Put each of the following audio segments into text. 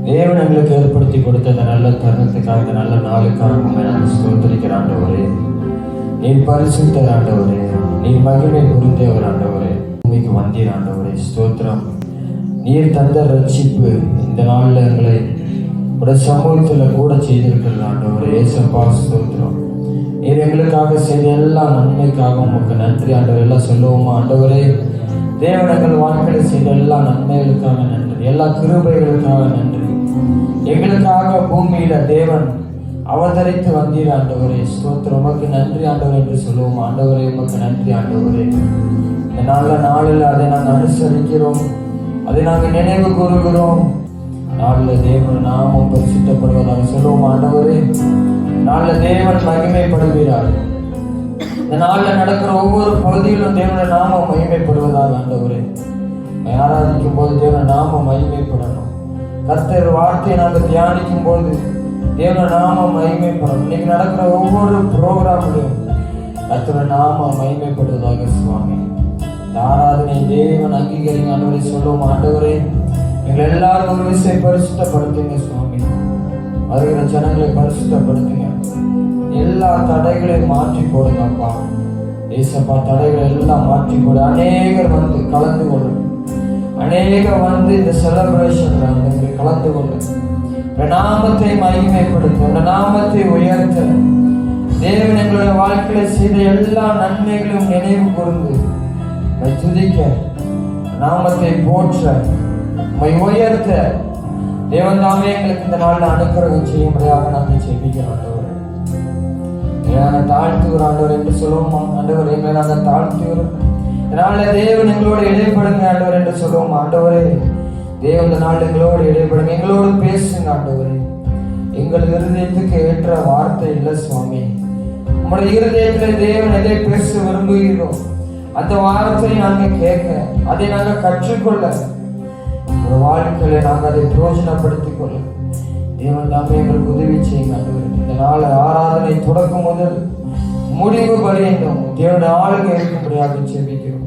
தேவன் எங்களுக்கு ஏற்படுத்தி கொடுத்த அந்த நல்ல தருணத்துக்காக, இந்த நல்ல நாளுக்காக நாங்கள் ஸ்தோத்திரிக்கிற ஆண்டவரே. நீர் பரிசுத்தர் ஆண்டவரே, நீர் மகிமை பொருந்தியவர் ஆண்டவரே. பூமிக்கு வந்தீர் ஆண்டவரே, ஸ்தோத்திரம். நீர் தந்த ரட்சிப்பு இந்த நாளில் எங்களை உடைய சமூகத்தில் கூட செய்திருக்கிறது ஆண்டவரே. ஏசப்பா ஸ்தோத்திரம். நீர் எங்களுக்காக செய்த எல்லா நன்மைக்காக உமக்கு நன்றி ஆண்டவர். எல்லாம் சொல்லுவோமா? ஆண்டவரே, தேவன் எங்கள் வாழ்க்கையை செய்த எல்லா நன்மைகளுக்காக நன்றி, எல்லா கிருபைகளுக்காக நன்றி. எங்களுக்காக பூமியில தேவன் அவதரித்து வந்தீர் ஆண்டவரே, ஸ்தோத்திரம். உமக்கு நன்றி ஆண்டவர் என்று சொல்லுவோம். ஆண்டவரே, உமக்கு நன்றி ஆண்டவரே. இந்த நல்ல நாளில் அதை நாங்கள் அனுசரிக்கிறோம், அதை நாங்கள் நினைவு கூறுகிறோம். நாளில் தேவன் நாமம் பரிசுத்தப்படுவதாக சொல்லுவோம். ஆண்டவரே, நாளில் தேவன் மகிமைப்படுகிறார். இந்த நாளில் நடக்கிற ஒவ்வொரு பகுதியிலும் தேவன நாமம் மகிமைப்படுவதாக ஆண்டவரே. ஆராதிக்கும் போது தேவன நாமம் மகிமைப்படணும். கர்த்தர் வார்த்தையை நாங்கள் தியானிக்கும் போது தேவன நாமம் மகிமைப்படணும். இன்னைக்கு நடக்கிற ஒவ்வொரு ப்ரோக்ராம்லையும் கர்த்தர் நாமம் மகிமைப்படுவதாக சுவாமி. இந்த ஆராதனை தேவன் அங்கீகரிங்க ஆண்டவரை சொல்லுவோம். ஆண்டவரே, எங்களை எல்லாரும் ஒரு விஷயம் பரிசுத்தப்படுத்துங்க சுவாமி. வருகிற ஜனங்களை பரிசுத்தப்படுத்துங்க. எல்லா தடைகளையும் மாற்றி போடுங்கப்பா. ஏசப்பா, தடைகளை எல்லாம் மாற்றி போடு. அநேகர் வந்து கலந்து கொள்ளும், அநேகர் வந்து இந்த செலிப்ரேஷன்ல வந்து கலந்து கொள்ளும். நாமத்தை மகிமைப்படுத்த, நாமத்தை உயர்த்த, தேவன் எங்களுடைய வாழ்க்கையில செய்த எல்லா நன்மைகளையும் நினைவு கூர்ந்து துதிக்க, நாமத்தை போற்ற, உயர்த்த தேவன் தாமே எங்களுக்கு இந்த நாளில் அனுக்கிரகம் செய்யும்படியாக நாங்கள் ஜெபிக்கிறோம். தாழ்த்துகிற ஆண்டவர் என்று சொல்லுவோம். ஆண்டவர் எங்களை நாங்கள் தாழ்த்துகிறோம். இதனால தேவன் எங்களோடு இடைப்படுங்க ஆண்டவர் என்று சொல்லுவோம். ஆண்டவரே, தேவன் இந்த நாள் எங்களோடு இடைப்படுங்க, எங்களோடு பேசுங்க ஆண்டவரே. எங்கள் இருதயத்துக்கு ஏற்ற வார்த்தை இல்லை சுவாமி. உங்களுடைய இருதயத்தில் தேவன் எதை பேச விரும்புகிறோம் அந்த வார்த்தையை நாங்கள் கேட்க, அதை நாங்கள் கற்றுக்கொள்ள, ஒரு வாழ்க்கையில நாங்கள் அதை பிரயோஜனப்படுத்திக் கொள்ள தேவன் தாமே எங்களுக்கு உதவி செய்யுங்க ஆண்டவரே. இந்த நாள் ஆராதனை தொடக்கம் முதல் முடிவு பரியந்தம் தேவனுடைய ஆளுகை இருக்கும்படியாக ஜெபிக்கிறோம்.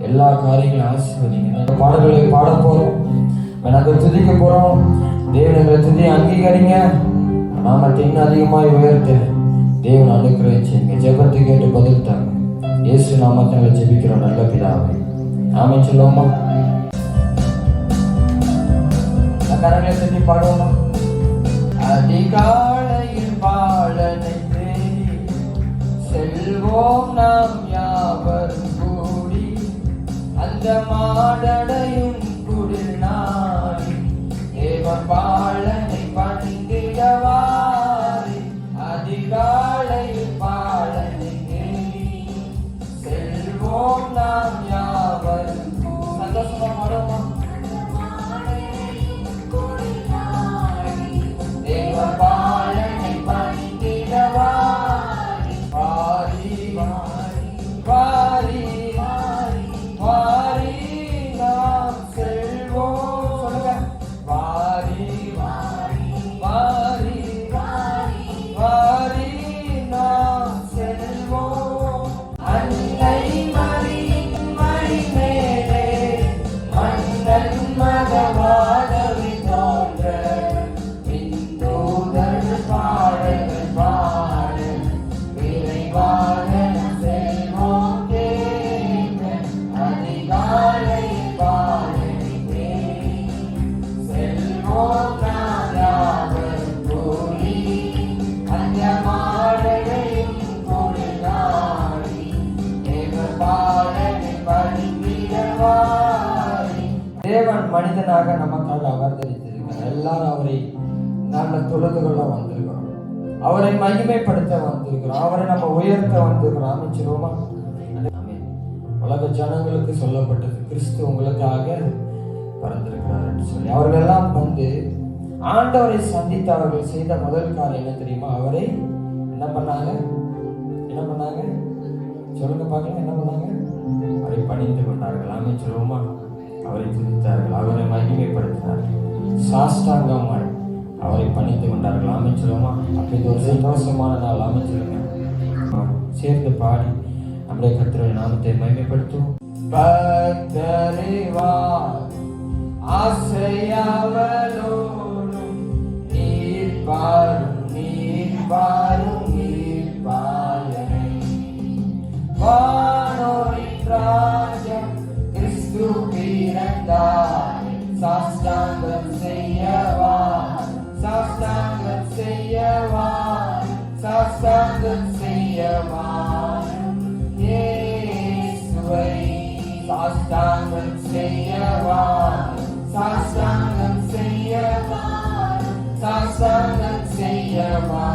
எல்லா காரியங்களும் ஆசீர்வதிங்க. பாடல்களை பாட போறோம், நாங்கள் துதிக்க போறோம். தேவன் எங்களை துதி அங்கீகரிங்க, நாமத்தை இன்னும் அதிகமாக உயர்த்த தேவன் அனுக்கிரகம் செய்யுங்க. ஜெபத்தை கேட்டு பதில் தாங்க. இயேசு நாமத்தை ஜெபிக்கிறோம் நல்ல பிதாவே, ஆமென் சொல்லுவோமா? கரங்களை தட்டி பாடுவோமா? அதிகாலையில் பாலனை தேடி செல்வோம் நாம் யாவரும் கூடி, அந்த மாடடையும் குடில் நாடி தேவ பாலனை பணிந்திடவாரி. அதிகாலையில் பாலனை தேடி செல்வோம் நாம் யாவரும். சந்தோஷமா பாடுவோமா? தேவன் மனிதனாக நமக்காக அவதரித்திருக்கிறார். எல்லாரும் அவரை நாங்கள் தொழுது கொள்ள வந்திருக்கிறோம், அவரை மகிமைப்படுத்த வந்திருக்கிறோம், அவரை நம்ம உயர்த்த வந்திருக்கிறோம். அமைச்சிருவோமா? உலக ஜனங்களுக்கு சொல்லப்பட்டது, கிறிஸ்து உங்களுக்காக பிறந்திருக்கிறார் என்று சொல்லி அவர்கள் எல்லாம் வந்து ஆண்டவரை சந்தித்து அவர்கள் செய்த முதல் காரியம் என்ன தெரியுமா? அவரை என்ன பண்ணாங்க? சொல்லுங்க பார்க்கலாம். என்ன பண்ணாங்க? அவரை பணிந்து கொண்டார்கள். அமைச்சிருவோமா? அவரை துதித்தார்கள், அவரை மகிமைப்படுத்தினார்கள், சாஷ்டாங்கமாய் அவரை பணிந்து கொண்டார்கள். அமைச்சிருவோமா? அப்படி இது ஒரு சந்தோஷமான நாள். அமைச்சிருங்க, சேர்ந்து பாடி நம்முடைய கர்த்தருடைய நாமத்தை மகிமைப்படுத்துவோம். பக்தரிவா ஆசை ஆவலோடும் நீர் பாரும் நீர் பாரும் நீர் பாலனை வானோரின் ராஜம் கிறிஸ்து பிறந்தார் சாஸ்தாங்கம் செய்யவா சாஸ்தாங்கம் செய்யவா சாஸ்தாங்கம் செய்யவா இயேசுவை சாஸ்தாங்கம் செய்யவா சாஸ்தாங்கம் செய்யவா சாஸ்தாங்கம் செய்யவா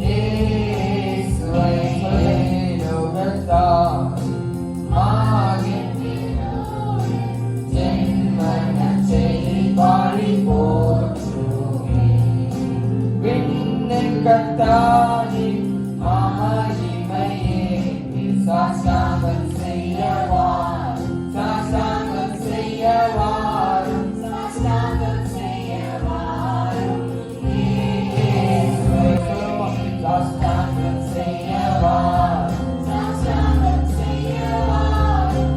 இயேசுவை லோகத்தார் ஜென்மன செய்தி பாடி போற்றுமே விண்ணின் கர்த்தானி மகிமையே சாஸ்தாங்கம் செய்யவா சாஸ்தாங்கம் செய்யவா சாஸ்தாங்கம் செய்யவா சாஸ்தாங்கம் செய்யவா சாஸ்தாங்கம் செய்யவா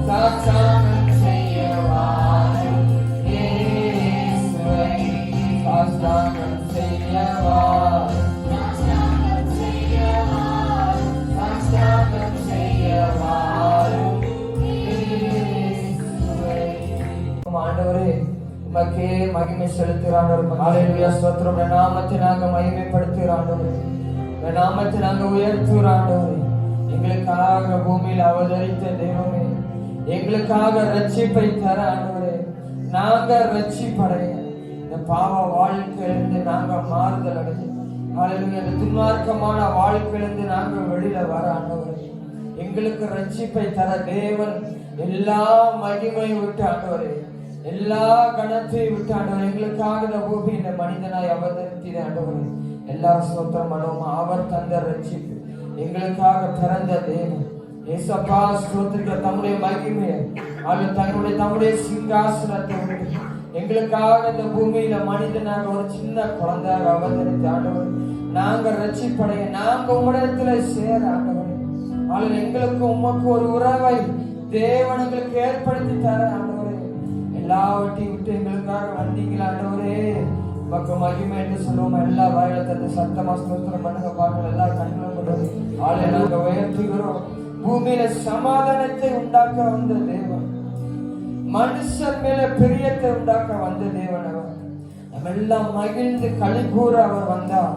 சாஸ்தாங்கம் செய்யவா இயேசுவை சாஸ்தாங்கம் செய்யவா சாஸ்தாங்கம் செய்யவா சாஸ்தாங்கம் செய்யவா ஆண்டவரே உமக்கே மகிமை செலுத்துகிறான். ஹல்லேலூயா ஸ்தோத்திரம். நாமத்தை நாங்க மகிமைப்படுத்துகிறோம். நாமத்தை நாங்க உயர்த்துகிறோம். எங்களுக்காக பூமியில் அவதரித்த தெய்வமே, எங்களுக்காக ரட்சிப்பை தர ஆண்டவரே, நாங்க ரட்சிப்படைய இந்த பாவ வாழ்க்கையிலிருந்து நாங்க மாறுதல் அடைஞ்சு ஹல்லேலூயா இந்த துன்மார்க்கமான வாழ்க்கையிலிருந்து நாங்க வெளியில வர ஆண்டவரே, எங்களுக்கு ரட்சிப்பை தர தேவன் எல்லா மகிமையை விட்டு ஆண்டவரே, எல்லா கணத்தையும் விட்டு ஆண்டவர் எங்களுக்காக இந்த பூமி இந்த மனிதனாய் அவதரித்த ஆண்டவரே, எல்லா ஸ்தோத்திரம் பண்ணுவோம். அவர் தந்த ரட்சிப்பு எங்களுக்காக பிறந்த தேவன் ஏசப்பா ஸ்தோத்திரிக்க தம்முடைய மகிமையை தம்முடைய சிங்காசனத்தை விட்டு எங்களுக்காக இந்த பூமியில மனிதனாக ஒரு சின்ன குழந்தையாக அவதரித்த ஆண்டவர், நாங்க ரட்சிப்படைய நாங்க உம்மிடத்துல சேர ஆண்டவர், ஆனால் எங்களுக்கு உமக்கு ஒரு உறவை தேவன் எங்களுக்கு ஏற்படுத்தி தர ஆண்டவரே, எல்லாவற்றையும் விட்டு எங்களுக்காக வந்தீங்களா ஆண்டவரே, உமக்கு மகிமை என்று சொல்லுவோம். எல்லா வாயில தந்து சத்தமா ஸ்தோத்திரம் பண்ணுங்க பாருங்கள். எல்லா கண்களும் ஆளை நாங்க உயர்த்துகிறோம். பூமியில சமாதானத்தை உண்டாக்க வந்த தேவன், மனுஷன் மேல பிரியத்தை உண்டாக்க வந்த தேவன் அவர். நம்ம எல்லாம் மகிழ்ந்து களி கூற அவர் வந்தார்.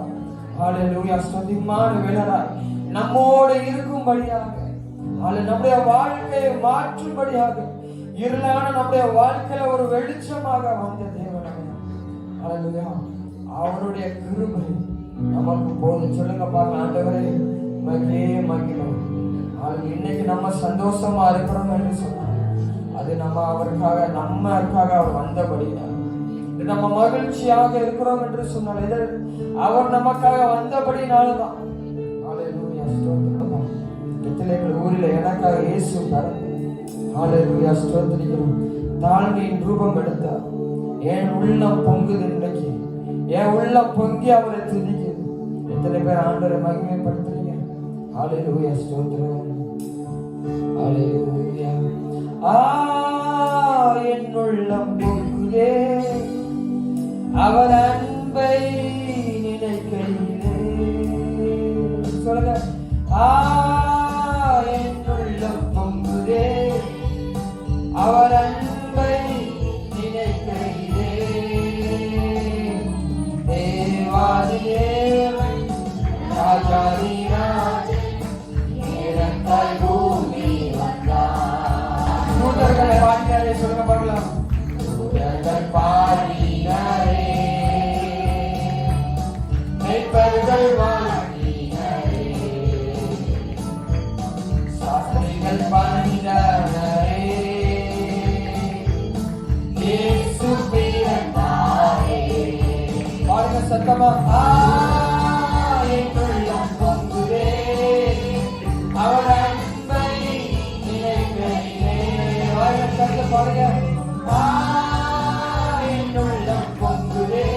ஹல்லேலூயா ஸ்தோத்திரமான வேளராய் நம்மோடு இருக்கும்படியாக, நம்முடைய வாழ்க்கையை மாற்றும்படியாக, இருளான நம்முடைய வாழ்க்கையில ஒரு வெளிச்சமாக வந்த தேவன் ஹல்லேலூயா. அவருடைய கிருபை நமக்கு போதும். சொல்லுங்க பாருங்க, ஆண்டவரே மகிழே மகிழ. இன்னைக்கு நம்ம சந்தோஷமா இருக்கிறோம் என்று சொன்னார், அது நம்ம அவருக்காக நம்மக்காக அவர் வந்தபடிதான். நம்ம மகிழ்ச்சியாக இருக்கிறோம் என்று சொன்னால் அவர் நமக்காக வந்தபடினால்தான். ஹல்லேலூயா ஸ்தோத்திரம். எங்கள் ஊரில் எனக்காக இயேசு பிறந்தார். ஹல்லேலூயா ஸ்தோத்திரிக்கிறோம். தாழ்மையின் ரூபம் எடுத்தார். என் உள்ளம் பொங்குது. இன்னைக்கு என் உள்ளம் பொங்கி அவரை துதிக்குது. எத்தனை பேர் ஆண்டவரை மகிமைப்படுத்துறீங்க? ஹல்லேலூயா ஸ்தோத்திரம். ஹல்லேலூயா. என் உள்ளம் பொங்குதே அவர் அன்பை நினைக்கையிலே. சொல்லுங்க. என் உள்ளம் பொங்குதே அவர் அன்பை நினைக்கையிலே. தேவாதி தேவன் ராஜாதி ராஜன் இறந்தாய் பூமி வந்தார். தூதர்களை பாடினாரே, சொல்லுங்க பார்க்கலாம். தூதர்கள் பாடினாரே, மேய்ப்பர்கள் பாடினாரே, சாஸ்திரிகள் பாடினாரே, இயேசு பிறந்தாரே. பாருங்க சத்தமா. என் உள்ளம் பொங்குதே அவர் அன்பை நினைக்கையிலே. பாருங்க. என் உள்ளம் பொங்குதே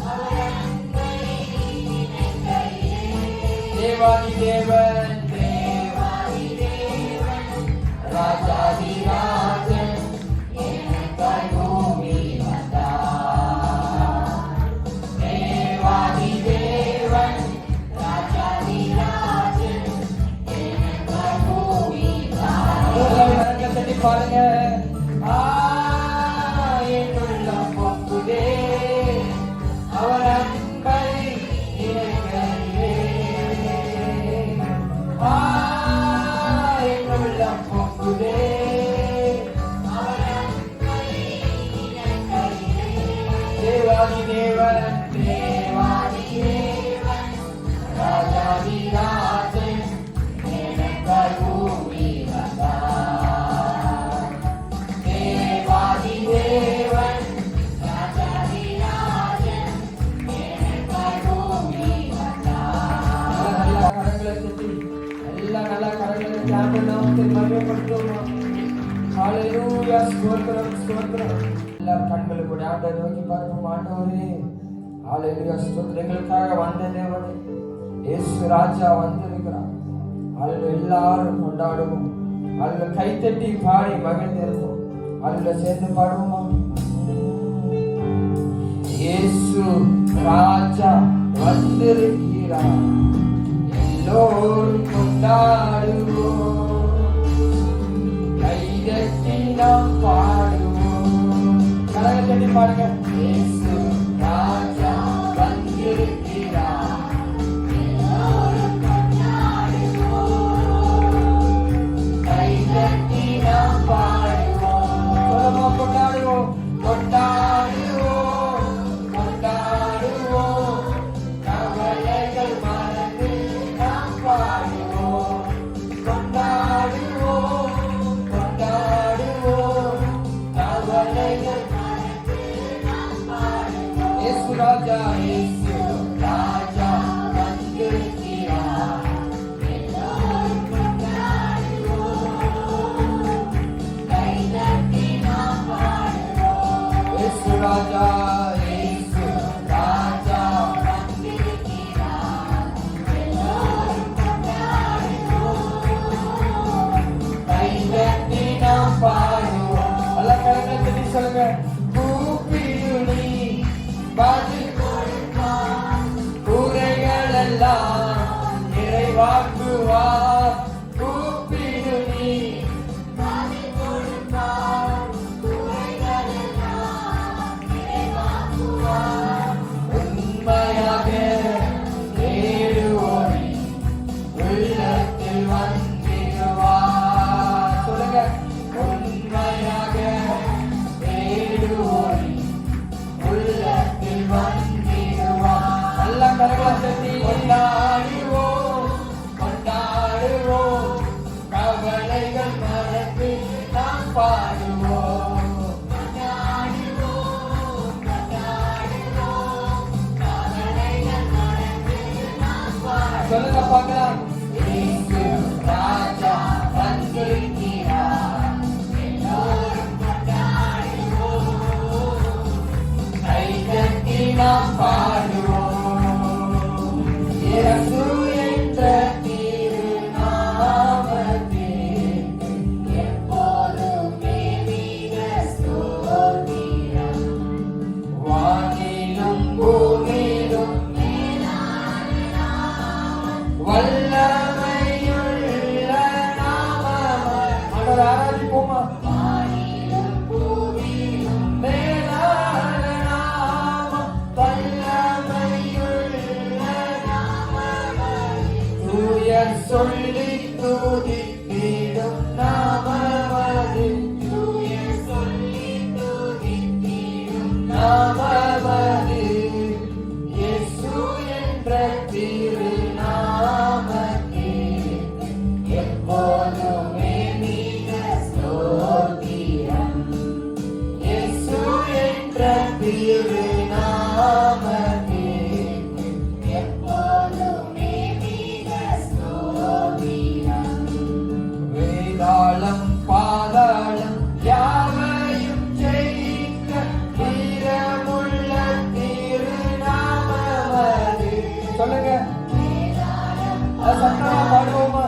அவர் அன்பை நினைக்கையிலே. தேவாதி தேவன் தேவாதி தேவன் ராஜாதி ராஜன் என் தாய் தேவாதி தேவன் ராஜாதி ராஜன் எனக்காய் பூமி வந்தார். தேவாதி தேவன் ராஜாதி ராஜன் எனக்காய் பூமி வந்தார். நல்ல கரங்களை தட்டி நல்ல கரங்களை தியானம் நாமத்தை மகிமைப்படுத்துவோமா. ஹalleluya ஸ்தோத்திரம் ஸ்தோத்திரம். எல்லா கண்களும் கூட ஆண்டவரை நோக்கி பார்ப்போம். ஆண்டவரே ஹalleluya ஸ்தோத்திரம். எங்களுக்காக வந்த தேவனே இயேசு ராஜா வந்திருக்கிறார். ஹalleluya எல்லாரும் கொண்டாடுவோம். ஹalleluya கைத்தட்டி பாடி மகிழ்ந்திருப்போம். ஹalleluya சேர்ந்து பாடுவோமா. இயேசு ராஜா வந்திருக்கிறார். எல்லோரும் கொண்டாடுவோம். கைதட்டி நாம் பாடுவோம். கரங்களை பாடுங்க. இயேசு ராஜா வந்திருக்கிறார். எல்லோரும் கொண்டாடுவோம். கைதட்டி நாம் பாடுவோம். சொல்லமா கொண்டாடுவோம். கொண்டாடுவோம் கொண்டாடுவோம். கவலைகள் மறந்து நாம் பாடுவோம். கொண்டாடுவோம் கொண்டாடுவோம். கவலைகள் மறந்து நாம் பாடுவோம். இயேசு ராஜா வந்திருக்கிறார். எல்லோரும் கொண்டாடுவோம். கைதட்டி நாம் பாடுவோம். இயேசு ராஜா வந்திருக்கிறார். எல்லோரும் கொண்டாடுவோம். கைதட்டி நாம் பாடுவோம். எல்லா கரங்களை தட்டி சொல்லுங்க. கூப்பிடுனி பதில் கொடுப்பார். குறைகள் எல்லாம் நிறைவாக்குவார். கூப்பிடுனி பதில் கொடுப்பார். குறைகள் எல்லாம் நிறைவாக்குவார். உண்மையாக தேடுவோரை உள்ளத்தில் வந்திடுவார். சொல்லுங்க. உண்மையாக தேடுவோரை உள்ளத்தில் வந்திடுவார். நல்ல கரங்களை தட்டி கொண்டாடுவோம் கொண்டாடுவோம். கவலைகள் மறந்து நாம் பாடுவோம். கொண்டாடுவோம் கொண்டாடுவோம். கவலைகள் மறந்து நாம் பாடுவோம். சொல்லுங்க பார்க்கலாம். இயேசு ராஜா வந்திருக்கிறார். எல்லோரும் கொண்டாடுவோம். கைதட்டி நாம் பாடுவோம். இயேசு என்ற திருநாமத்திற்கு எப்போதுமே மிக ஸ்தோத்திரம். வானிலும் பூமியிலும் வல்லமையுள்ள நாமம். ஆண்டவரை ஆராதிப்போமா. வானிலும் பூமியிலும் மேலான நாமம். வல்லமையுள்ள நாமம். தூயர் சொல்லி துதித்திடும் நாமமது. தூயர் சொல்லி துதித்திடும் நாமமது. இயேசு என்ற திருநாமத்திற்கு எப்போதுமே மிக ஸ்தோத்திரம். இயேசு என்ற திருநாமத்திற்கு எப்போதுமே மிக ஸ்தோத்திரம். வேதாளம் பாதாளம் யாவையும் ஜெயிக்க வீரமுள்ள திருநாமமது. சொல்லுங்க. அது சத்தமா பாடுவோமா.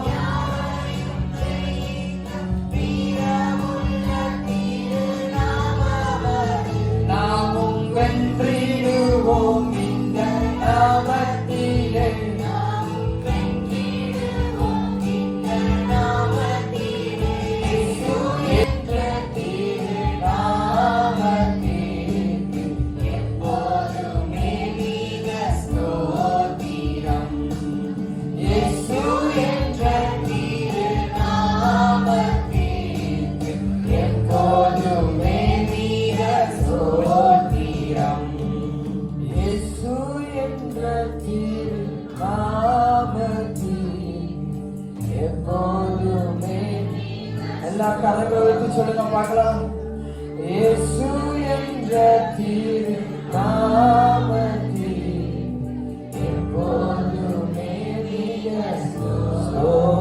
நாமும் வென்றிடுவோம். பார்க்கலாம். இயேசு என்ற திரு நாமத்தில் எப்போதுமே ஸ்தோத்திரம்.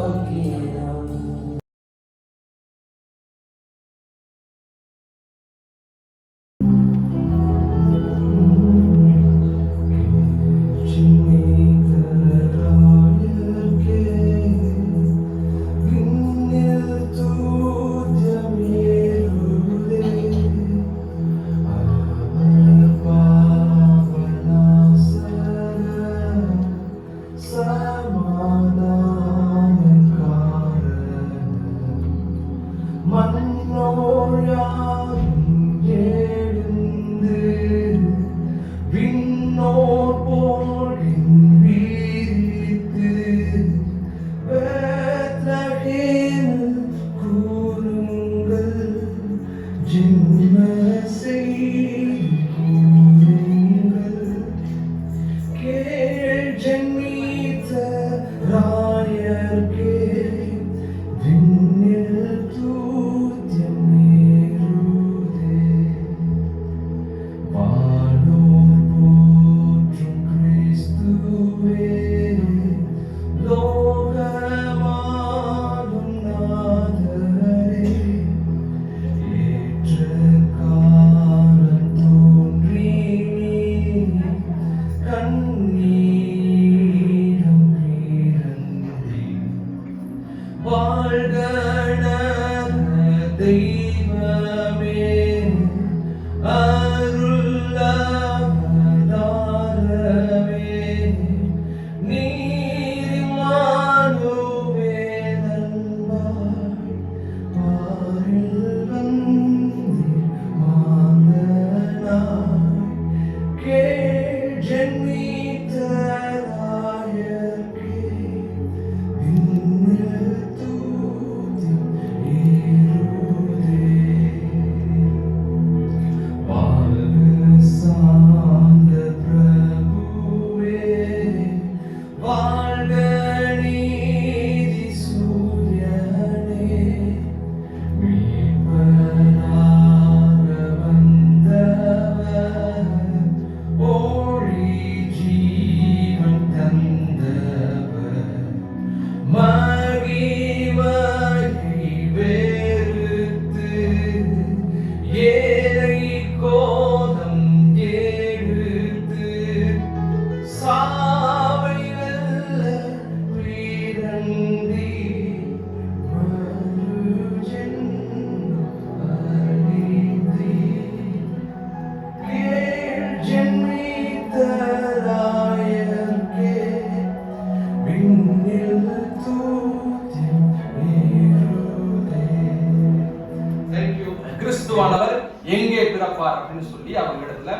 கிறிஸ்துவானவர் எங்கே பிறப்பார் அப்படின்னு சொல்லி அவங்க இடத்துல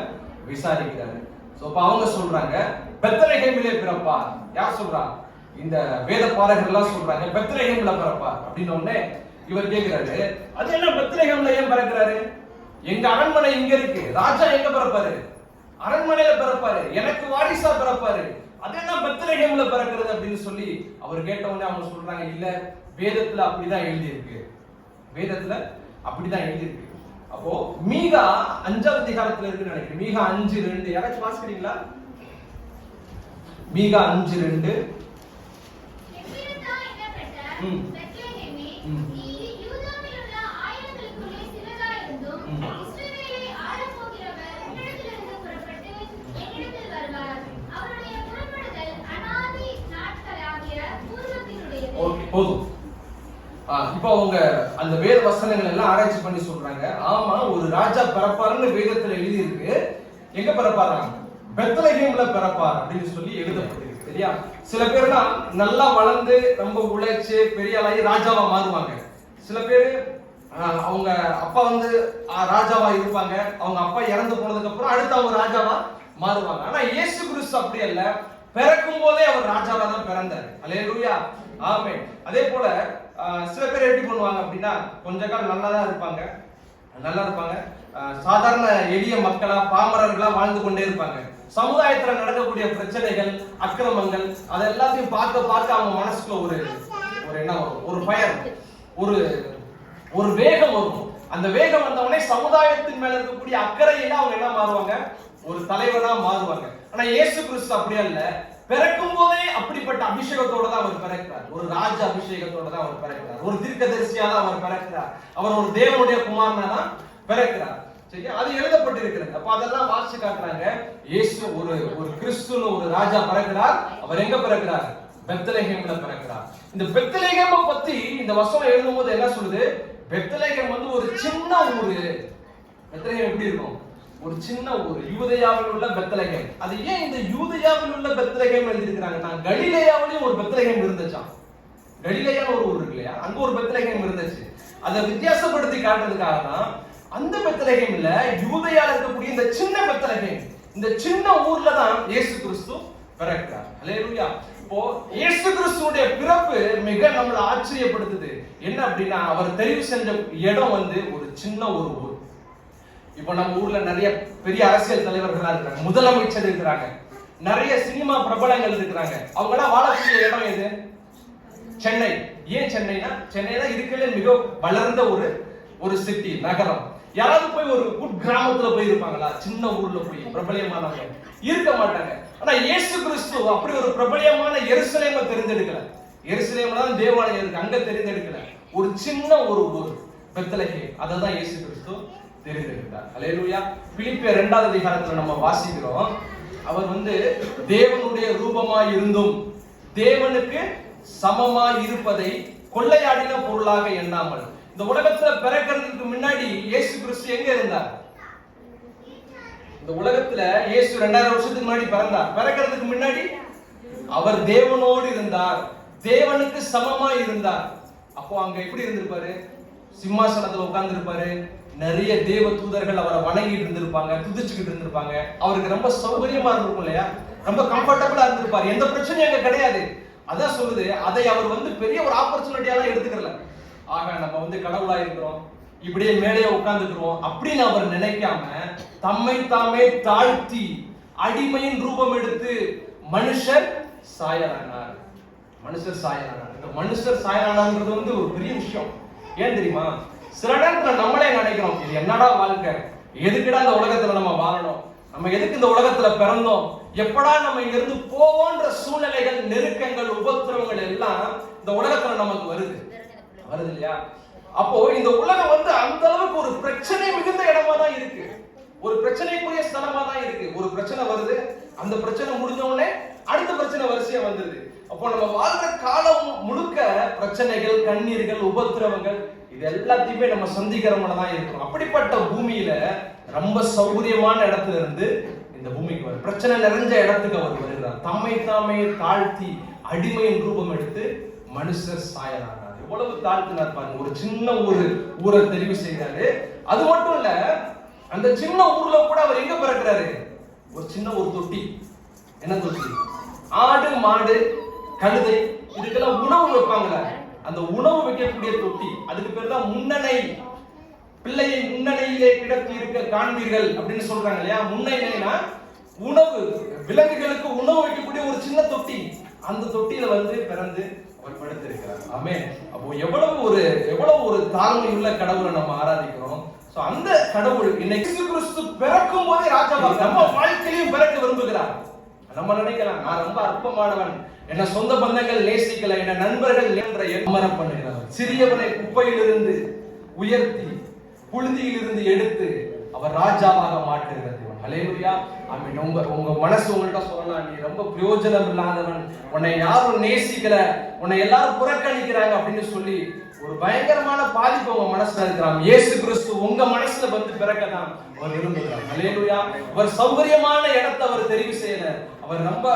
விசாரிக்கிறாரு. அவங்க சொல்றாங்க பெத்லகேமிலே பிறப்பார். யார் சொல்றா? இந்த வேத பாரகர்கள் எல்லாம் சொல்றாங்க பெத்லகேம்ல பிறப்பார் அப்படின்னு. உடனே இவர் கேட்கிறாரு, அது என்ன பெத்லகேம்ல ஏன் பிறக்கிறாரு? எங்க அரண்மனை இங்க இருக்கு, ராஜா எங்க பிறப்பாரு? அரண்மனையில பிறப்பாரு, எனக்கு வாரிசா பிறப்பாரு, அது என்ன பெத்லகேம்ல பிறக்கிறது அப்படின்னு சொல்லி அவர் கேட்ட உடனே அவங்க சொல்றாங்க, இல்ல வேதத்துல அப்படிதான் எழுதி இருக்கு, வேதத்துல அப்படிதான் எழுதி இருக்கு. அப்போ மீகா 5ஆம் அதிகாரத்துல இருக்குன்னு நினைக்கிறேன். மீகா 5:2 யாராச்சும் வாசிக்கிறீங்களா? மீகா 5:2 போதும். இப்போ அவங்க அந்த வேத வசனங்கள் எல்லாம் ஆராய்ச்சி பண்ணி சொல்றாங்க, ஆமா ஒரு ராஜா பிறப்பாருன்னு வேதத்துல எழுதி இருக்கு. எங்க பிறப்பாராங்க? பெத்லகேம்ல பிறப்பார் அப்படின்னு சொல்லி எழுதப்பட்டிருக்கு. சரியா? சில பேர்லாம் நல்லா வளர்ந்து ரொம்ப உழைச்சு பெரிய ஆளாகி ராஜாவா மாறுவாங்க. சில பேர் அவங்க அப்பா ராஜாவா இருப்பாங்க, அவங்க அப்பா இறந்து போனதுக்கு அப்புறம் அடுத்து அவங்க ராஜாவா மாறுவாங்க. ஆனா இயேசு கிறிஸ்து அப்படி அல்ல, பிறக்கும் போதே அவர் ராஜாவா தான் பிறந்தார். அல்லேலூயா, ஆமென். அதே போல சில பேர் எப்படி பண்ணுவாங்க அப்படின்னா, கொஞ்ச காலம் நல்லா இருப்பாங்க, சாதாரண எளிய மக்களா பாமரர்களா வாழ்ந்து கொண்டே இருப்பாங்க. சமுதாயத்துல நடக்கக்கூடிய பிரச்சனைகள் அக்கிரமங்கள் அது எல்லாத்தையும் பார்க்க அவங்க மனசுக்குள்ள ஒரு என்ன வரும்? ஒரு பயம், ஒரு வேகம் வரும். அந்த வேகம் வந்தவனே சமுதாயத்தின் மேல இருக்கக்கூடிய அக்கறையில அவங்க என்ன மாறுவாங்க, ஒரு தலைவனா மாறுவாங்க. ஆனா இயேசு கிறிஸ்து அப்படியே இல்ல. பிறக்கும் போதே அப்படிப்பட்ட அபிஷேகத்தோட தான் அவர் பிறக்கிறார். ஒரு ராஜ அபிஷேகத்தோட தான் அவர் பிறக்கிறார். ஒரு தீர்க்கதரிசியா தான் அவர் பிறக்கிறார். அவர் ஒரு தேவனுடைய குமாரனா தான் பிறக்கிறார். சரியா? அது எழுதப்பட்டிருக்கிறது. அப்ப அதெல்லாம் வாசிச்சு காட்டுறாங்க. இயேசு ஒரு கிறிஸ்துன்னு ஒரு ராஜா பிறக்கிறார். அவர் எங்க பிறக்கிறார்? பெத்லகேம்ல பிறக்கிறார். இந்த பெத்லகேமை பத்தி இந்த வசனம் எழுதும்போது என்ன சொல்லுது? பெத்லகேம் வந்து ஒரு சின்ன ஊரு. பெத்லகேம் எப்படி இருக்கும்? ஒரு சின்ன ஊர், யூதேயாவில் உள்ள பெத்லகேம். அது ஏன் இந்த யூதேயாவில் உள்ள பெத்லகேம் எழுதியிருக்கிறாங்கன்னா, கலிலேயாவிலும் ஒரு பெத்லகேம் இருந்துச்சாம். கலிலேயான்னு ஒரு ஊர் இருக்கு இல்லையா, அங்க ஒரு பெத்லகேம் இருந்துச்சு. அதை வித்தியாசப்படுத்தி காட்டுறதுக்காக தான் அந்த பெத்லகேம்ல யூதேயால இருக்கக்கூடிய இந்த சின்ன பெத்லகேம், இந்த சின்ன ஊர்ல தான் இயேசு கிறிஸ்து பிறக்கிறார். ஹல்லேலூயா. இப்போ இயேசு கிறிஸ்துவுடைய பிறப்பு மிக நம்மளை ஆச்சரியப்படுத்துது. என்ன அப்படின்னா, அவர் தெரிவு செஞ்ச இடம் வந்து ஒரு சின்ன ஒரு ஊர். இப்ப நம்ம ஊர்ல நிறைய பெரிய அரசியல் தலைவர்களா இருக்காங்க, முதலமைச்சர் இருக்கிறாங்க, நிறைய சினிமா பிரபலங்கள் இருக்கிறாங்க. அவங்க எல்லாம் வாழக்கூடிய இடம் எது? சென்னை. ஏன் சென்னைனா, சென்னை தான் இருக்கிறதுல மிக வளர்ந்த ஒரு சிட்டி, நகரம். யாராவது போய் ஒரு கிராமத்துல போய் இருப்பாங்களா? சின்ன ஊர்ல போய் பிரபலியமானவங்க இருக்க மாட்டாங்க. ஆனா இயேசு கிறிஸ்து அப்படி ஒரு பிரபலியமான எருசலேமை தெரிந்தெடுக்கல. எருசலேம்ல தான் தேவாலயம் இருக்கு, அங்க தெரிந்தெடுக்கல. ஒரு சின்ன ஒரு ஊர் பெத்லகேம், அததான் இயேசு கிறிஸ்து தெரிந்தெடுத்தார். ஹல்லேலூயா. பிலிப்பியர் 2வது அதிகாரத்துல நம்ம வாசிக்கிறோம், அவர் வந்து தேவனுடைய ரூபமாய் இருந்தும் தேவனுக்கு சமமாய் இருப்பதை கொள்ளையாடின பொருளாக எண்ணாமல். இந்த உலகத்துல பிறக்கிறதுக்கு முன்னாடி இயேசு கிறிஸ்து எங்க இருந்தார்? இந்த உலகத்துல இயேசு 2000 வருஷத்துக்கு முன்னாடி பிறந்தார். பிறக்கிறதுக்கு முன்னாடி அவர் தேவனோடு இருந்தார், தேவனுக்கு சமமாய் இருந்தார். அப்போ அங்க எப்படி இருந்திருப்பாரு? சிம்மாசனத்துல உட்கார்ந்து இருப்பாரு. நிறைய தேவ தூதர்கள் அவரை வணங்கிட்டு இருந்திருப்பாங்க, துதிச்சுக்கிட்டு இருந்திருப்பாங்க. அவருக்கு ரொம்ப சௌகரியமா இருந்திருக்கும் இல்லையா, ரொம்ப கம்ஃபர்டபுளா இருந்திருப்பாரு. எந்த பிரச்சனையும் அங்க கிடையாது. அதான் சொல்லுது, அதை அவர் வந்து பெரிய ஒரு ஆப்பர்ச்சுனிட்டியாலாம் எடுத்துக்கல. ஆக நம்ம வந்து கடவுளா இருக்கிறோம், இப்படியே மேலே உட்கார்ந்துக்கிறோம் அப்படின்னு அவர் நினைக்காம தம்மை தாமே தாழ்த்தி அடிமையின் ரூபம் எடுத்து மனுஷர் சாயலானார். மனுஷர் சாயலானார். இந்த மனுஷர் சாயலானார்ன்றது வந்து ஒரு பெரிய விஷயம். ஏன் தெரியுமா? சில நேரத்துல நம்மளே நினைக்கிறோம், இது என்னடா வாழ்க்கை, எதுக்குடா இந்த உலகத்துல நம்ம வாழணும், நம்ம எதுக்கு இந்த உலகத்துல பிறந்தோம், எப்படா நம்ம இங்க இருந்து போவோன்ற சூழ்நிலைகள், நெருக்கங்கள், உபத்திரவங்கள் எல்லாம் இந்த உலகத்துல நமக்கு வருது இல்லையா? அப்போ இந்த உலகம் வந்து அந்த அளவுக்கு ஒரு பிரச்சனை மிகுந்த இடமா தான் இருக்கு, ஒரு பிரச்சனைக்குரிய ஸ்தலமா தான் இருக்கு. ஒரு பிரச்சனை வருது, அந்த பிரச்சனை முடிஞ்ச உடனே அடுத்த பிரச்சனை வரிசையா வந்துருது. அப்போ நம்ம வாழ்ற காலம் முழுக்க பிரச்சனைகள், கண்ணீர்கள், உபத்திரவங்கள், இது எல்லாத்தையுமே நம்ம சந்திக்கிறவங்கள தான் இருக்கும். அப்படிப்பட்ட பூமியில ரொம்ப சௌகரியமான இடத்துல இருந்து இந்த பூமிக்கு வர பிரச்சனை நிறைஞ்ச இடத்துக்கு அவர் வருகிறார். தம்மை தாமே தாழ்த்தி அடிமையின் ரூபம் எடுத்து மனுஷர் சாயலானார். எவ்வளவு தாழ்த்தினார் பாருங்க. ஒரு சின்ன ஊரை தெரிவு செய்யறாரு. அது மட்டும் இல்ல, அந்த சின்ன ஊர்ல கூட அவர் எங்க பிறக்கிறாரு? ஒரு சின்ன ஒரு தொட்டி. என்ன தொட்டி? ஆடு, மாடு, கழுதை இதுக்கெல்லாம் உணவு வைப்பாங்கள, அந்த உணவு வைக்கக்கூடிய தொட்டி. அதுக்கு பேர் தான் முன்னணை. பிள்ளையை முன்னணையிலே கிடத்தி இருக்க காண்பீர்கள் அப்படின்னு சொல்றாங்க இல்லையா? முன்னணைனா உணவு, விலங்குகளுக்கு உணவு வைக்கக்கூடிய ஒரு சின்ன தொட்டி. அந்த தொட்டியில வந்து பிறந்து அவர் படுத்திருக்கிறார். ஆமென். அப்போ எவ்வளவு ஒரு தாழ்மை உள்ள கடவுளை நம்ம ஆராதிக்கிறோம். சோ அந்த கடவுள் இன்னைக்கு கிறிஸ்து பிறக்கும் போதே ராஜாவாக நம்ம வாழ்க்கையிலும் பிறக்க விரும்புகிறார். நம்ம நினைக்கலாம், நான் ரொம்ப அற்பமானவன், என்ன சொந்த பந்தங்கள் நேசிக்கல, என்ன நண்பர்கள் என்ற எண்ணம் பண்ணுகிறார். சிறியவனை குப்பையிலிருந்து உயர்த்தி புழுதியிலிருந்து எடுத்து அவர் ராஜாவாக மாற்றுகிறது. ஹல்லேலூயா. ஆமென். உங்க மனசு உங்கள்கிட்ட சொல்லலாம், நீ ரொம்ப பிரயோஜனம் இல்லாதவன், உன்னை யாரும் நேசிக்கல, உன்னை எல்லாரும் புறக்கணிக்கிறாங்க அப்படின்னு சொல்லி ஒரு பயங்கரமான பாதிப்பு உங்க மனசுல இருக்கிறான். இயேசு கிறிஸ்து உங்க மனசுல வந்து பிறக்கதான் அவர் விரும்புகிறார். ஹல்லேலூயா. அவர் சௌகரியமான இடத்தை அவர் தெரிவு செய்யல. அவர் ரொம்ப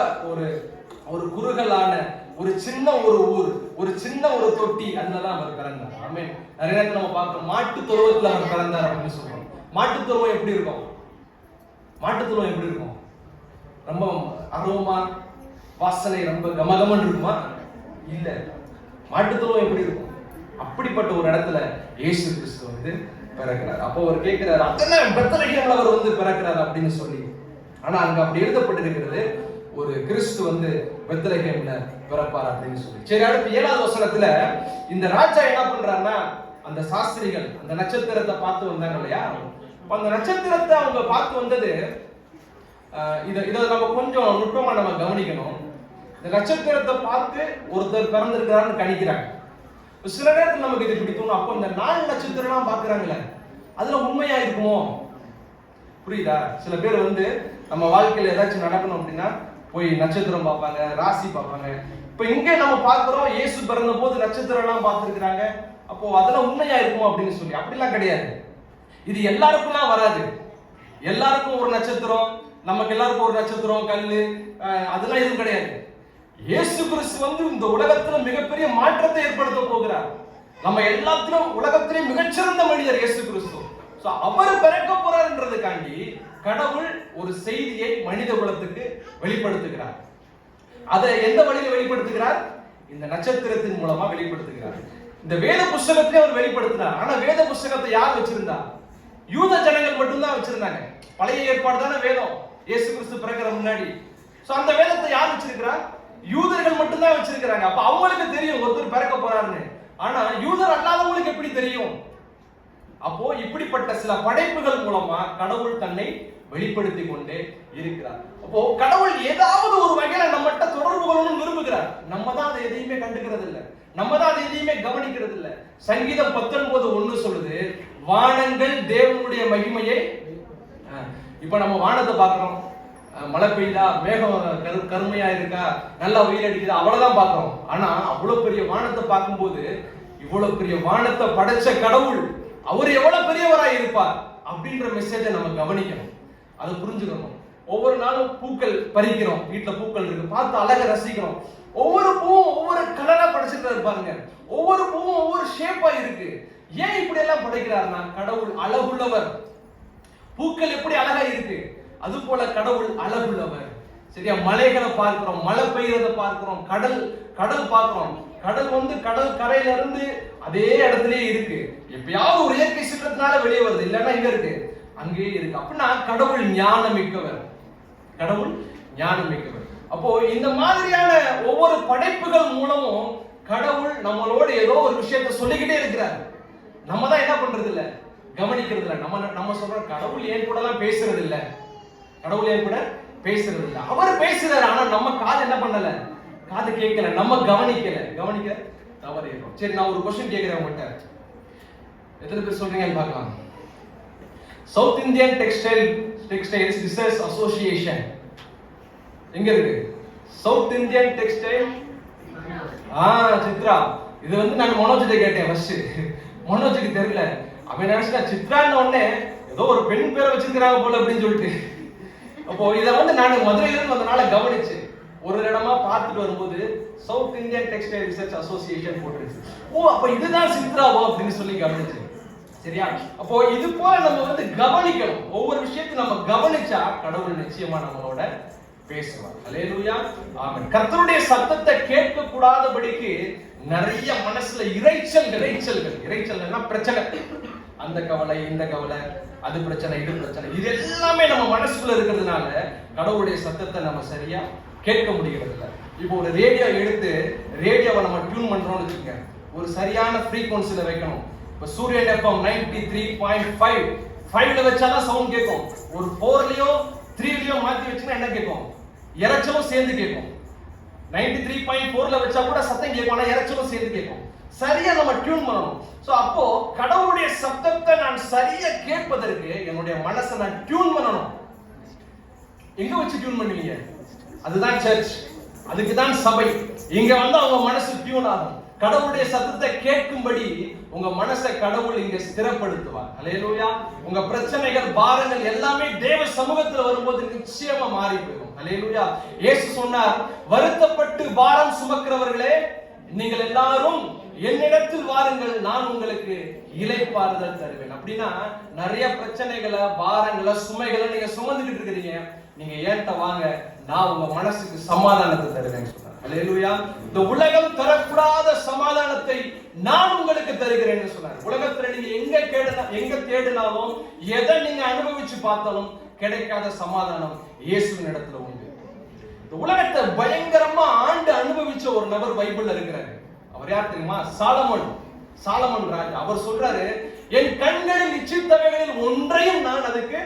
ஒரு குறுகலான ஒரு சின்ன ஒரு ஊர், ஒரு சின்ன ஒரு தொட்டி, அதுலதான் அவர் பிறந்தார். ஆமென். நிறைய நேரத்துல நம்ம பார்க்கிறோம், மாட்டு தொழுவத்துல அவர் பிறந்தார் அப்படின்னு சொல்றோம். மாட்டு தொழுவம் எப்படி இருக்கும்? மாட்டு தொழுவம் எப்படி இருக்கும்? ரொம்ப அருவமா, வாசனை ரொம்ப கமகமன் இருக்குமா? இல்ல. மாட்டு தொழுவம் எப்படி இருக்கும்? அப்படிப்பட்ட ஒரு இடத்துல இயேசு கிறிஸ்து வந்து பிறக்கிறார். அப்போ அவர் கேட்கிறார், அத்தனை பெத்லகேம்ல அவர் வந்து பிறக்கிறார் அப்படின்னு சொல்லி. ஆனா அங்க அப்படி எழுதப்பட்டிருக்கிறது, ஒரு கிறிஸ்து வந்து பெத்லகேம்ல பிறப்பார் அப்படின்னு சொல்லி. சரி, அடுத்து 7வது வசனத்துல இந்த ராஜா என்ன பண்றாருன்னா, அந்த சாஸ்திரிகள் அந்த நட்சத்திரத்தை பார்த்து வந்தாங்க இல்லையா? அந்த நட்சத்திரத்தை அவங்க பார்த்து வந்தது, இதை நம்ம கொஞ்சம் நுட்பமா நம்ம கவனிக்கணும். இந்த நட்சத்திரத்தை பார்த்து ஒருத்தர் பிறந்திருக்கிறான்னு கணிக்கிறாங்க. சில நேரத்தில் நமக்கு இது பிடிக்கும். அப்போ இந்த 4 நட்சத்திரம்லாம் பாக்குறாங்களே, அதுல உண்மையா இருக்குமோ? புரியுதா? சில பேர் நம்ம வாழ்க்கையில ஏதாச்சும் நடக்கணும் அப்படின்னா போய் நட்சத்திரம் பார்ப்பாங்க, ராசி பார்ப்பாங்க. இப்ப இங்கே நம்ம பார்க்கிறோம், இயேசு பிறந்த போது நட்சத்திரம் எல்லாம் பார்த்திருக்கிறாங்க. அப்போ அதெல்லாம் உண்மையா இருக்கும் அப்படின்னு சொல்லி, அப்படிலாம் கிடையாது. இது எல்லாருக்கும்லாம் வராது. எல்லாருக்கும் ஒரு நட்சத்திரம், நமக்கு எல்லாருக்கும் ஒரு நட்சத்திரம், கல்லு, அதெல்லாம் எதுவும் கிடையாது. இயேசு கிறிஸ்து இந்த உலகத்துல மிகப்பெரிய மாற்றத்தை ஏற்படுத்த போகிறார். நம்ம எல்லாத்திலும் உலகத்திலே மிகச்சிறந்த மனிதர் இயேசு கிறிஸ்து. அவர் பிறக்க போறார்ன்றதுக்காண்டி கடவுள் ஒரு செய்தியை மனித குலத்துக்கு வெளிப்படுத்துகிறார். அதை எந்த வழியில வெளிப்படுத்துகிறார்? இந்த நட்சத்திரத்தின் மூலமா வெளிப்படுத்துகிறார். இந்த வேத புஸ்தகத்தை அவர் வெளிப்படுத்தினார். ஆனா வேத புஸ்தகத்தை யார் வச்சிருந்தா? யூத ஜனங்கள் மட்டும்தான் வச்சிருந்தாங்க. பழைய ஏற்பாடு தானே வேதம், இயேசு கிறிஸ்து பிறக்கிற முன்னாடி. அந்த வேதத்தை யார் வச்சிருக்கிறா? யூதர்கள் மட்டும்தான் வச்சிருக்கிறாங்க. அப்ப அவங்களுக்கு தெரியும் ஒருத்தர் பிறக்க போறாருன்னு. ஆனா யூதர் அல்லாதவங்களுக்கு எப்படி தெரியும்? அப்போ இப்படிப்பட்ட சில படைப்புகள் மூலமா கடவுள் தன்னை வெளிப்படுத்தி கொண்டே இருக்கிறார். அப்போ கடவுள் ஏதாவது ஒரு வகையில நம்மகிட்ட தொடர்பு கொள்ளணும்னு விரும்புகிறார். நம்ம தான் அதை எதையுமே கண்டுக்கிறது இல்லை, நம்ம தான் அதை எதையுமே கவனிக்கிறது இல்லை. சங்கீதம் 19:1 சொல்லுது, வானங்கள் தேவனுடைய மகிமையை. இப்ப நம்ம வானத்தை பார்க்கிறோம், மழை பெய்யுதா, மேகம் கருமையா இருக்கா, நல்லா வெயில் அடிக்குதா, அவ்வளவுதான் பார்க்கிறோம். ஆனா அவ்வளவு பெரிய வானத்தை பார்க்கும்போது, இவ்வளவு பெரிய வானத்தை படைச்ச கடவுள் அவர் எவ்வளவு பெரியவராய் இருப்பார் அப்படின்ற மெசேஜை நம்ம கவனிக்கணும், அதை புரிஞ்சுக்கணும். ஒவ்வொரு நாளும் பூக்கள் பறிக்கிறோம், வீட்டுல பூக்கள் இருக்கு, பார்த்து அழகை ரசிக்கிறோம். ஒவ்வொரு பூவும் ஒவ்வொரு கலரா படைச்சிட்டு இருப்பாருங்க, ஒவ்வொரு பூவும் ஒவ்வொரு ஷேப்பா இருக்கு. ஏன் இப்படி எல்லாம் படைக்கிறார்னா, கடவுள் அழகுள்ளவர். பூக்கள் எப்படி அழகா இருக்கு, அது போல கடவுள் அழகுள்ளவர். சரியா? மலைகளை பார்க்கிறோம், மழை பெய்யறத பார்க்கிறோம், கடல் பார்க்கிறோம். கடல் கடல் கரையில இருந்து அதே இடத்துலயே இருக்கு. எப்பயாவது ஒரு இயற்கை சீற்றத்தினால வெளியே வருது, இல்லைன்னா இங்க இருக்கு, அங்கேயே இருக்கு. அப்படின்னா கடவுள் ஞானமிக்கவர், கடவுள் ஞானமிக்கவர். அப்போ இந்த மாதிரியான ஒவ்வொரு படைப்புகள் மூலமும் கடவுள் நம்மளோட ஏதோ ஒரு விஷயத்தை சொல்லிக்கிட்டே இருக்கிறார். நம்ம தான் என்ன பண்றது இல்ல, கவனிக்கிறது இல்ல. நம்ம சொல்றோம், கடவுள் ஏன் கூட எல்லாம் பேசுறது இல்ல, கடவுள் ஏன் கூட பேசுறது இல்ல. அவர் பேசுறாரு, ஆனா நம்ம காது என்ன பண்ணல, காது கேட்கல, நம்ம கவனிக்க தவறு. சரி, நான் ஒரு क्वेश्चन கேக்குறேன் உங்ககிட்ட, எத்தனை பேர் சொல்றீங்கன்னு பார்க்கலாம். South Indian textiles research association எங்க இருக்கு? South Indian textile, Chitra. இது நான் மனோஜிட்ட கேட்டேன் ஃபர்ஸ்ட், மனோஜுக்கு தெரியல. அவன் நினைச்சா சித்ரான்னு உடனே ஏதோ ஒரு பெண் பேரை வச்சிருக்கிறாங்க போல அப்படின்னு சொல்லிட்டு. அப்போ இதை நான் மதுரையில இருந்து வந்தனால கவனிச்சு ஒரு இடமா பார்த்துட்டு வரும்போது South Indian Textile Research Association போட்டுருச்சு. அப்ப இதுதான் சித்ராவோ அப்படின்னு சொல்லி கவனிச்சு. சரியா? அப்போ இது போல நம்ம கவனிக்கணும். ஒவ்வொரு விஷயத்தையும் நம்ம கவனிச்சா கடவுள் நிச்சயமா நம்மளோட பேசுவார். அல்லேலூயா, ஆமென். கர்த்தருடைய சத்தத்தை கேட்க கூடாதபடிக்கு நிறைய மனசுல இறைச்சல்கள்னா பிரச்சனை, அந்த கவலை, இந்த கவலை, அது பிரச்சனை, இது பிரச்சனை, இது எல்லாமே நம்ம மனசுக்குள்ள இருக்கிறதுனால கடவுளுடைய சத்தத்தை நம்ம சரியா கேட்க முடிகிறது இல்லை. இப்போ ஒரு ரேடியோ எடுத்து ரேடியோவை நம்ம டியூன் பண்றோம்னு வச்சுக்கோங்க, ஒரு சரியான ஃப்ரீக்வன்சில வைக்கணும். இப்போ சூரியன் எஃப்எம் 93.5 வச்சாதான் சவுண்ட் கேட்கும். ஒரு 4லயோ 3லயோ மாத்தி வச்சுன்னா என்ன கேட்கும்? இரைச்சலும் சேர்ந்து கேட்கும். 93.4ல வச்சா கூட சத்தம் கேட்கும், ஆனா இரைச்சலும் சேர்ந்து கேட்கும். சரியா நம்ம டியூன் பண்ணணும். சோ அப்போ கடவுளுடைய சத்தத்தை நான் சரியா கேட்பதற்கு என்னுடைய மனசை நான் டியூன் பண்ணணும். எங்க வச்சு டியூன் பண்ணுவீங்க? அதுதான் சர்ச், அதுக்கு தான் சபை. இங்க அவங்க மனசு டியூன் ஆகும். கடவுளுடைய சத்தத்தை கேட்கும்படி உங்க மனசை கடவுள் இங்க ஸ்திரப்படுத்துவார். அல்லேலூயா. உங்க பிரச்சனைகள், பாரங்கள் எல்லாமே தேவ சமூகத்துல வரும்போது நிச்சயமா மாறி போயிடும். அல்லேலூயா. இயேசு சொன்னார், வருத்தப்பட்டு பாரம் சுமக்கிறவர்களே நீங்கள் எல்லாரும் என்னிடத்தில் வாருங்கள், நான் உங்களுக்கு இளைப்பாறுதல் தருவேன். அப்படின்னா நிறைய பிரச்சனைகளை, பாரங்களை, சுமைகளை நீங்க சுமந்துகிட்டு இருக்கிறீங்க, நீங்க ஏன்ட்ட வாங்க, நான் உங்க மனசுக்கு சமாதானத்தை தருவேன் சொன்னார். அல்லேலூயா. இந்த உலகம் தரக்கூடாத சமாதானத்தை நான் உங்களுக்கு தருகிறேன்னு சொன்னார். உலகத்துல நீங்க எங்க தேடினாலும், எதை நீங்க அனுபவிச்சு பார்த்தாலும் கிடைக்காத சமாதானம் இயேசுவின் இடத்துல உண்டு. இந்த உலகத்தை பயங்கரமா ஆண்டு அனுபவிச்ச ஒரு நபர் பைபிள்ல இருக்கிறாரு. அவர் யார் தெரியுமா? சாலமோன். சாலமன் ராஜா. அவர் சொல்றாரு, என் கண்களில் இச்சித்தவைகளில் ஒன்றையும் நான் அதுக்கு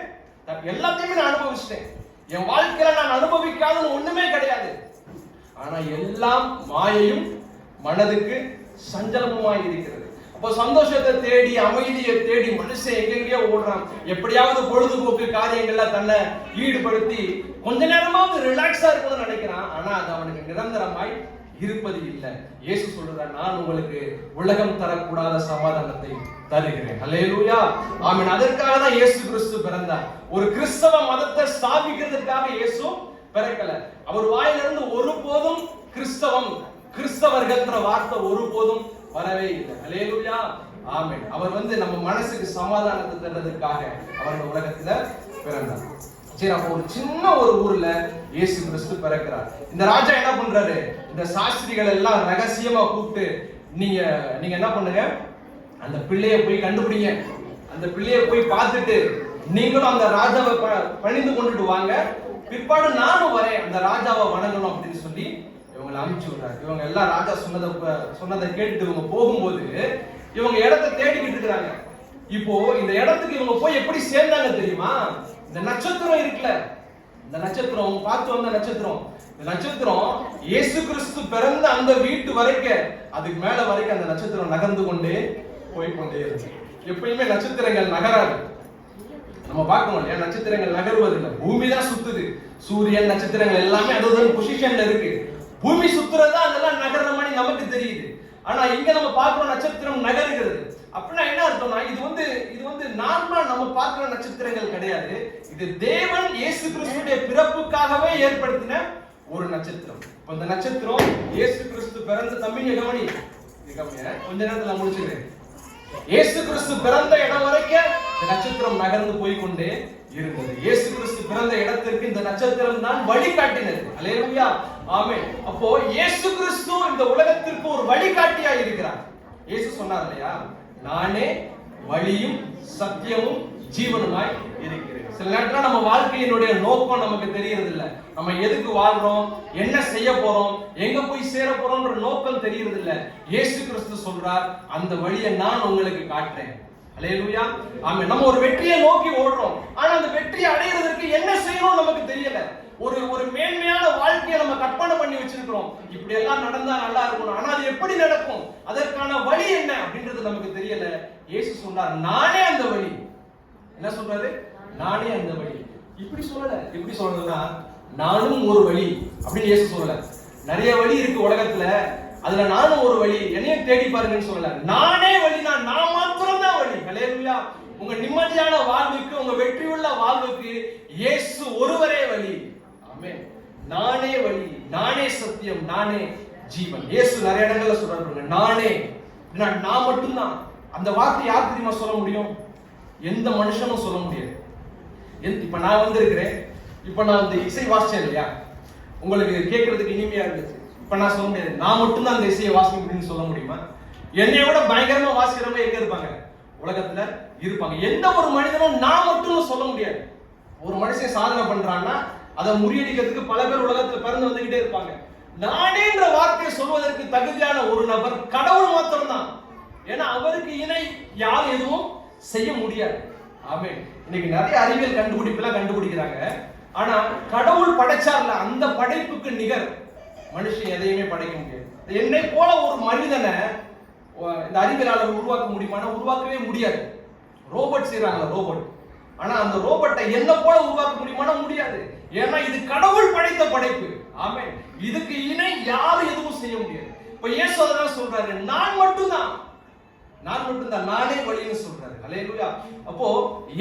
எல்லாத்தையுமே நான் அனுபவிச்சிட்டேன். என் வாழ்க்கையில நான் அனுபவிக்காதது ஒண்ணுமே கிடையாது. ஆனா எல்லாம் மாயையும் மனதுக்கு சஞ்சலமுமாய் இருக்கிறது. அப்போ சந்தோஷத்தை தேடி அமைதியை தேடி மனுஷன் எங்கெங்கயோ ஓடுறான். எப்படியாவது பொழுதுபோக்கு காரியங்கள்ல தன்னை ஈடுபடுத்தி கொஞ்ச நேரமாவது ரிலாக்ஸா இருக்கணும்னு நினைக்கிறான். ஆனா அது அவனுக்கு நிரந்தரமாய் இருப்பது இல்லை. இயேசு சொல்றார், நான் உங்களுக்கு உலகம் தரக்கூடாத சமாதானத்தை தருகிறேன். அல்லேலூயா, ஆமென். அதற்காக தான் இயேசு கிறிஸ்து பிறந்தார். ஒரு கிறிஸ்தவ மதத்தை ஸ்தாபிக்கிறதுக்காக இயேசு பிறக்கல. அவர் வாயிலிருந்து ஒருபோதும் கிறிஸ்தவம், கிறிஸ்தவர்கள்ன்ற வார்த்தை ஒருபோதும் வரவே இல்லை. அல்லேலூயா, ஆமென். அவர் நம்ம மனசுக்கு சமாதானத்தை தர்றதுக்காக அவர் இந்த உலகத்துல பிறந்தார். சரி, அப்போ ஒரு சின்ன ஒரு ஊர்ல இயேசு கிறிஸ்து பிறக்கிறார். இந்த ராஜா என்ன பண்றாரு, இந்த சாஸ்திரிகள் எல்லாம் ரகசியமா கூப்பிட்டு, நீங்க என்ன பண்ணுங்க, அந்த பிள்ளைய போய் கண்டுபிடிங்க, அந்த பிள்ளைய போய் பார்த்துட்டு நீங்களும் அந்த ராஜாவை பணிந்து கொண்டுட்டு வாங்க, பிற்பாடு நானும் வரேன் அந்த ராஜாவை வணங்கணும் அப்படின்னு சொல்லி இவங்களை அனுப்பிச்சு விடுறாரு. இவங்க எல்லாம் ராஜா சொன்னதை கேட்டுட்டு இவங்க போகும்போது இவங்க இடத்தை தேடிக்கிட்டு இருக்கிறாங்க. இப்போ இந்த இடத்துக்கு இவங்க போய் எப்படி சேர்ந்தாங்க தெரியுமா? இந்த நட்சத்திரம் இருக்குல்ல, இந்த நட்சத்திரம் அவங்க பார்த்து வந்த நட்சத்திரம், இந்த நட்சத்திரம் இயேசு கிறிஸ்து பிறந்த அந்த வீட்டு வரைக்கும், அதுக்கு மேல வரைக்கும் அந்த நட்சத்திரம் நகர்ந்து கொண்டே போய்கொண்டே இருக்கு. எப்பயுமே நட்சத்திரங்கள் நகராது. நம்ம பார்க்கணும் இல்லையா, நட்சத்திரங்கள் நகர்வதில்லை, பூமி தான் சுத்துது. சூரியன் நட்சத்திரங்கள் எல்லாமே அது பொசிஷன்ல இருக்கு. பூமி சுத்துறதா அதெல்லாம் நகர்ற மாதிரி நமக்கு தெரியுது. ஆனா இங்க நம்ம பார்க்கிற நட்சத்திரம் நகருகிறது. அப்படின்னா என்ன அர்த்தம்னா, இது நார்மலா நம்ம பார்க்கிற நட்சத்திரங்கள் கிடையாது. இது தேவன் இயேசு கிறிஸ்துடைய பிறப்புக்காகவே ஏற்படுத்தின ஒரு நட்சத்திரம். இப்ப இந்த நட்சத்திரம் இயேசு கிறிஸ்து பிறந்த தம்பிங்க கவனி, கொஞ்ச நேரத்துல முடிச்சுக்கிறேன். இயேசு கிறிஸ்து பிறந்த இடம் வரைக்கும் இந்த நட்சத்திரம் நகர்ந்து போய்கொண்டே இருந்தது. இயேசு கிறிஸ்து பிறந்த இடத்திற்கு இந்த நட்சத்திரம் தான் வழிகாட்டினது. அல்லேலூயா, ஆமென். அப்போ இயேசு கிறிஸ்து இந்த உலகத்திற்கு ஒரு வழிகாட்டியா இருக்கிறார். இயேசு சொன்னார் இல்லையா, நானே வழியும் சத்தியமும் ஜீவனுமாய் இருக்கிறேன். சில நேரத்துல நம்ம வாழ்க்கையினுடைய நோக்கம் நமக்கு தெரியறது இல்ல. நம்ம எதுக்கு வாழ்றோம், என்ன செய்ய போறோம், எங்க போய் சேர போறோம்ன்ற நோக்கம் தெரியறது இல்ல. இயேசு கிறிஸ்து சொல்றார், அந்த வழியை நான் உங்களுக்கு காட்டுறேன். அல்லேலூயா, ஆமென். நம்ம ஒரு வெற்றியை நோக்கி ஓடுறோம். ஆனா அந்த வெற்றியை அடையிறதுக்கு என்ன செய்யணும் நமக்கு தெரியல. ஒரு மேன்மையான வாழ்க்கையை நம்ம கற்பனை பண்ணி வச்சிருக்கிறோம். இப்படி எல்லாம் நடந்தா நல்லா இருக்கும். ஆனா அது எப்படி நடக்கும், அதற்கான வழி என்ன அப்படின்றது நமக்கு தெரியல. இயேசு சொன்னார், நானே அந்த வழி. என்ன சொல்றாரு, நானே அந்த வழி. இப்படி சொல்லல. எப்படி சொல்றதுன்னா, நானும் ஒரு வழி அப்படின்னு இயேசு சொல்லல. நிறைய வழி இருக்கு உலகத்துல, அதுல நானும் ஒரு வழி, என்னையும் தேடி பாருங்கன்னு சொல்லல. நானே வழி, நான் மாத்திரம் தான் வழி. அல்லேலூயா, உங்க நிம்மதியான வாழ்வுக்கு, உங்க வெற்றியுள்ள வாழ்வுக்கு இயேசு ஒருவரே வழி. ஆமென். நானே வழி, நானே சத்தியம், நானே ஜீவன். இயேசு நிறைய இடங்கள்ல சொல்றாரு, நானே, நான் மட்டும்தான். அந்த வார்த்தை யார் தெரியுமா சொல்ல முடியும்? எந்த மனுஷனும் சொல்ல முடியாது. இப்ப நான் வந்திருக்கிறேன், இப்ப நான் இந்த இசை வாசிச்சேன் இல்லையா, உங்களுக்கு கேட்கறதுக்கு இனிமையா இருந்துச்சு. இப்ப நான் சொல்ல முடியாது, நான் மட்டும்தான் அந்த இசையை வாசிக்க முடியும்னு சொல்ல முடியுமா? என்னை விட பயங்கரமா வாசிக்கிறவங்க எங்க இருப்பாங்க? உலகத்துல இருப்பாங்க. எந்த ஒரு மனிதனும் நான் மட்டும் சொல்ல முடியாது. ஒரு மனுஷன் சாதனை பண்றான்னா அதை முறியடிக்கிறதுக்கு பல பேர் உலகத்துல பிறந்து வந்துகிட்டே இருப்பாங்க. நானேன்ற வார்த்தையை சொல்வதற்கு தகுதியான ஒரு நபர் கடவுள் மாத்திரம் தான். ஏன்னா அவருக்கு இணை யார் எதுவும் செய்ய முடியாது. ஆமென். இன்னைக்கு நிறைய அறிவியல் கண்டுபிடிப்புலாம் கண்டுபிடிக்கிறாங்க. ஆனா கடவுள் படைச்சார்ல, அந்த படைப்புக்கு நிகர் மனுஷன் எதையுமே படைக்க முடியாது. என்னை போல ஒரு மனிதனை இந்த அறிவியலாளர் உருவாக்க முடியுமானா உருவாக்கவே முடியாது. ரோபோட் செய்யறாங்க, ரோபோட். ஆனா அந்த ரோபோட்டை என்ன போல உருவாக்க முடியுமானா முடியாது. ஏன்னா இது கடவுள் படைத்த படைப்பு. ஆமென். இதுக்கு இணை யாரும் எதுவும் செய்ய முடியாது. இப்ப இயேசு அதான் சொல்றாரு, நான் மட்டும்தான், நானே வழின்னு சொல்றாரு. அல்லேலூயா. அப்போ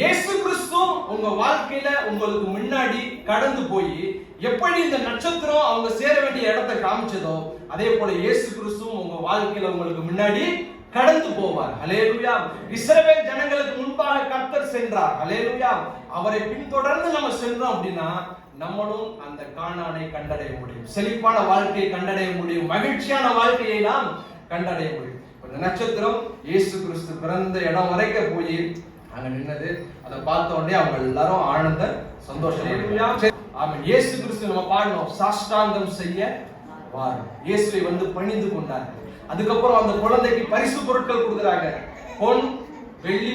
இயேசு கிறிஸ்து உங்க வாழ்க்கையில உங்களுக்கு முன்னாடி கடந்து போய் எப்படி இந்த நட்சத்திரம் அவங்க சேர வேண்டிய இடத்தை காமிச்சதோ, அதே போல இயேசு கிறிஸ்துவும் உங்க வாழ்க்கையில உங்களுக்கு முன்னாடி கடந்து போவார். அல்லேலூயா. இஸ்ரவேல் ஜனங்களுக்கு முன்பாக கர்த்தர் சென்றார். அல்லேலூயா. அவரை பின்தொடர்ந்து நம்ம சென்றோம் அப்படின்னா நம்மளும் அந்த கானானை கண்டடைய முடியும், செழிப்பான வாழ்க்கையை கண்டடைய முடியும், மகிழ்ச்சியான வாழ்க்கையை நாம் கண்டடைய முடியும். நட்சத்திரம் இயேசு கிறிஸ்து பிறந்த இடம் வரைக்கும் போய் அங்க நின்னது. அதை பார்த்த உடனே அவங்க எல்லாரும் ஆனந்த சந்தோஷம். ஆமென். இயேசு கிறிஸ்து நம்ம பாடணும், சாஷ்டாங்கம் செய்ய வாரும். இயேசுவை பணிந்து கொண்டார்கள். அதுக்கப்புறம் அந்த குழந்தைக்கு பரிசு பொருட்கள் கொடுக்குறாங்க. பொன், வெள்ளி,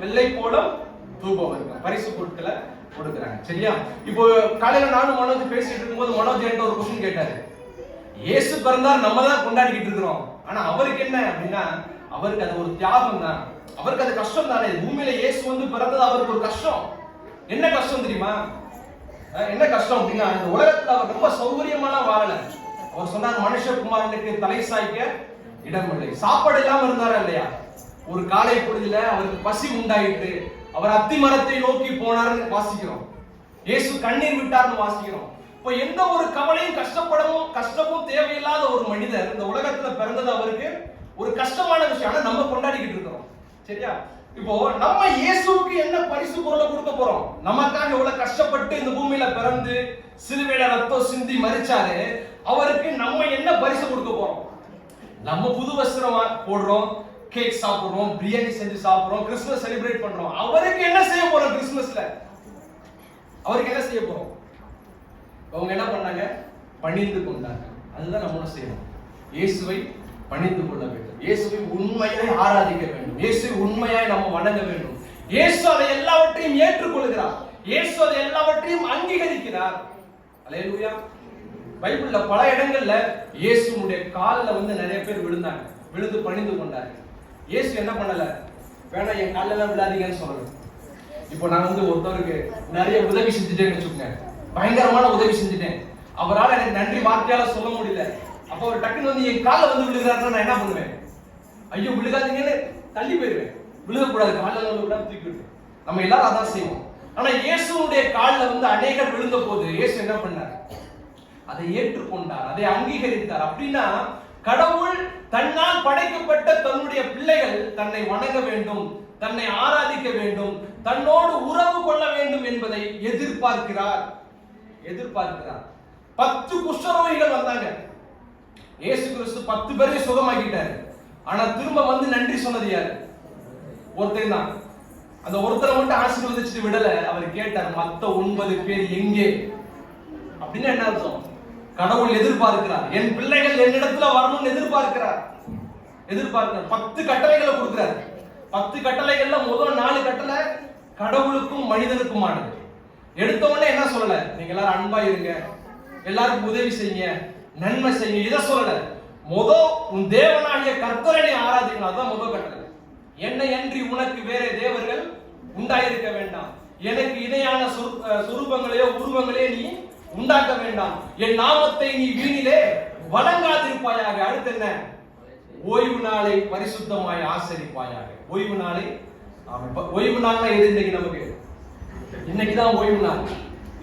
வெள்ளை போலம், தூபம் பரிசு பொருட்களை கொடுக்குறாங்க. சரியா? இப்போ காலையில நானும் மனோஜ் பேசிட்டு இருக்கும்போது மனோஜ் என்கிட்ட ஒரு கொஸ்டின் கேட்டாரு. இயேசு பிறந்தார், நம்ம தான் கொண்டாடிக்கிட்டு இருக்கிறோம், ஆனா அவருக்கு என்ன அப்படின்னா, அவருக்கு அது ஒரு தியாகம் தான், அவருக்கு அது கஷ்டம் தானே. பூமியில இயேசு வந்து பிறந்தது அவருக்கு ஒரு கஷ்டம். என்ன கஷ்டம் தெரியுமா? என்ன கஷ்டம் அப்படின்னா, இந்த உலகத்துல அவர் ரொம்ப சௌகரியமான வாழல. அவர் சொன்னார், மனுஷகுமாரனுக்கு தலை சாய்க்க இடம் இல்லை. சாப்பாடு இல்லாம இருந்தாரா இல்லையா? ஒரு காலை பொழுதுல அவருக்கு பசி உண்டாயிட்டு அவர் அத்தி மரத்தை நோக்கி போனார்னு வாசிக்கிறோம். இயேசு கண்ணீர் விட்டார்னு வாசிக்கிறோம். இப்போ எந்த ஒரு கவலையும் கஷ்டமும் தேவையில்லாத ஒரு மனிதர் இந்த உலகத்துல பிறந்தது அவருக்கு ஒரு கஷ்டமான விஷயம். ஆனா நம்ம கொண்டாடிக்கிட்டு இருக்கிறோம். சரியா? இப்போ நம்ம இயேசுவுக்கு என்ன பரிசு பொருளை கொடுக்க போறோம்? நமக்காக எவ்வளவு கஷ்டப்பட்டு இந்த பூமியில பிறந்து சிலுவையில ரத்தம் சிந்தி மரிச்சாரு, அவருக்கு நம்ம என்ன பரிசு கொடுக்க போறோம்? நம்ம புது வஸ்திரம் போடுறோம், கேக் சாப்பிடுறோம், பிரியாணி செஞ்சு சாப்பிடுறோம், கிறிஸ்துமஸ் செலிப்ரேட் பண்றோம். அவருக்கு என்ன செய்ய போறோம்? கிறிஸ்துமஸ்ல அவருக்கு என்ன செய்ய போறோம்? அவங்க என்ன பண்ணாங்க? பணிந்து கொண்டாங்க. அதுதான் நம்மளும் செய்யணும். இயேசுவை பணிந்து கொள்ள வேண்டும், இயேசுவை உண்மையாய் ஆராதிக்க வேண்டும், இயேசுவை உண்மையாய் நம்ம வணங்க வேண்டும். இயேசு அதை எல்லாவற்றையும் ஏற்றுக்கொள்கிறார், இயேசு அதை எல்லாவற்றையும் அங்கீகரிக்கிறார். அல்லேலூயா. பைபிள்ல பல இடங்கள்ல இயேசுனுடைய காலில் வந்து நிறைய பேர் விழுந்தாங்க, விழுந்து பணிந்து கொண்டாங்க. இயேசு என்ன பண்ணல? வேணா என் காலில் எல்லாம் விழாதீங்கன்னு சொல்லல. இப்போ நான் வந்து ஒருத்தருக்கு நிறைய உதவி செஞ்சுட்டேன்னு வச்சுக்கோங்க, பயங்கரமான உதவி செஞ்சுட்டேன், அவரால் எனக்கு நன்றி வார்த்தையால சொல்ல முடியல. அப்போ ஒரு டக்குன்னு வந்து என் காலில் வந்து விழுகிறாருன்னா நான் என்ன பண்ணுவேன்? ஐயோ விழுகாதீங்கன்னு தள்ளி போயிடுவேன். விழுகக்கூடாது, காலில் விழுக தூக்கி விடுவேன். நம்ம எல்லாரும் அதான் செய்வோம். ஆனா இயேசுடைய காலில் வந்து அநேகர் விழுந்த போது இயேசு என்ன பண்ணார்? அதை ஏற்றுக்கொண்டார், அதை அங்கீகரித்தார். அப்படின்னா கடவுள் தன்னால் படைக்கப்பட்ட தன்னுடைய பிள்ளைகள் தன்னை வணங்க வேண்டும், தன்னை ஆராதிக்க வேண்டும், தன்னோடு உறவு கொள்ள வேண்டும் என்பதை எதிர்பார்க்கிறார். 10 குஷ்டரோகிகள் வந்தாங்க, இயேசு கிறிஸ்து 10 பேரை சுகமாக்கிட்டாரு. ஆனா திரும்ப வந்து நன்றி சொன்னது யாரு? ஒருத்தர் தான். அந்த ஒருத்தரை மட்டும் ஆசீர்வதிச்சுட்டு விடல. அவர் கேட்டார், மத்த 9 பேர் எங்கே? அப்படின்னு என்ன அர்த்தம்? கடவுள் எதிர்பார்க்கிறார், என் பிள்ளைகள் என்னிடத்துல வரணும்னு எதிர்பார்க்கிறார். 10 கட்டளைகளை கொடுக்கிறார். 10 கட்டளைகள்ல முதல் 4 கட்டளை கடவுளுக்கும் மனிதனுக்குமானது. எடுத்த உடனே என்ன சொல்லல? நீங்க எல்லாரும் அன்பா இருங்க, எல்லாருக்கும் உதவி செய்யுங்க, நன்மை செய்யுங்க, இதை சொல்லல. உன் தேவனாகிய கர்த்தரை நீ ஆராதிக்கணும். அதுதான் முதல் கட்டளை. என்னை அன்றி உனக்கு வேற தேவர்கள் உண்டாயிருக்க வேண்டாம், எனக்கு இணையான சொரூபங்களையோ உருவங்களையோ நீ உண்டாக்க வேண்டாம், என் நாமத்தை நீ வீணிலே வணங்காதிருப்பாயாக. அடுத்து என்ன? ஓய்வு நாளை பரிசுத்தமாய் ஆசரிப்பாயாக. ஓய்வு நாளை, ஓய்வு நாள்னா எது? இன்னைக்கு நமக்கு இன்னைக்குதான் ஓய்வு நாள்,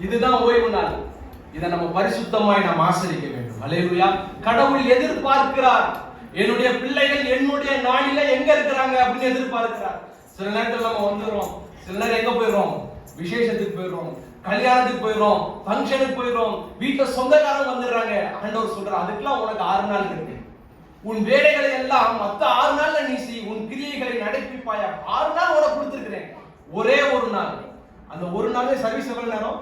இதுதான் ஓய்வு நாள். இதை நம்ம பரிசுத்தமாய் நாம் ஆசரிக்க வேண்டும். அல்லேலூயா. கடவுள் எதிர்பார்க்கிறார், என்னுடைய பிள்ளைகள் என்னுடைய நாளில எங்க இருக்கிறாங்க அப்படின்னு எதிர்பார்க்கிறார். சில நேரத்தில் நம்ம வந்துடுறோம், சில நேரம் எங்க போயிடுறோம்? விசேஷத்துக்கு போயிடுறோம், கல்யாணத்துக்கு போயிடுறோம், ஃபங்க்ஷனுக்கு போயிடுறோம், வீட்டுல சொந்தக்காரங்க வந்துடுறாங்க. ஆண்டவர் சொல்றார், அதுக்கெல்லாம் உனக்கு 6 நாள் இருக்கு. உன் வேலைகளை எல்லாம் மத்த 6 நாள்ல நீ செய், உன் கிரியைகளை நடப்பிப்பாயா. 6 நாள் உனக்கு கொடுத்திருக்கிறேன், ஒரே ஒரு நாள். அந்த ஒரு நாளே சர்வீஸ் எவ்வளவு நேரம்?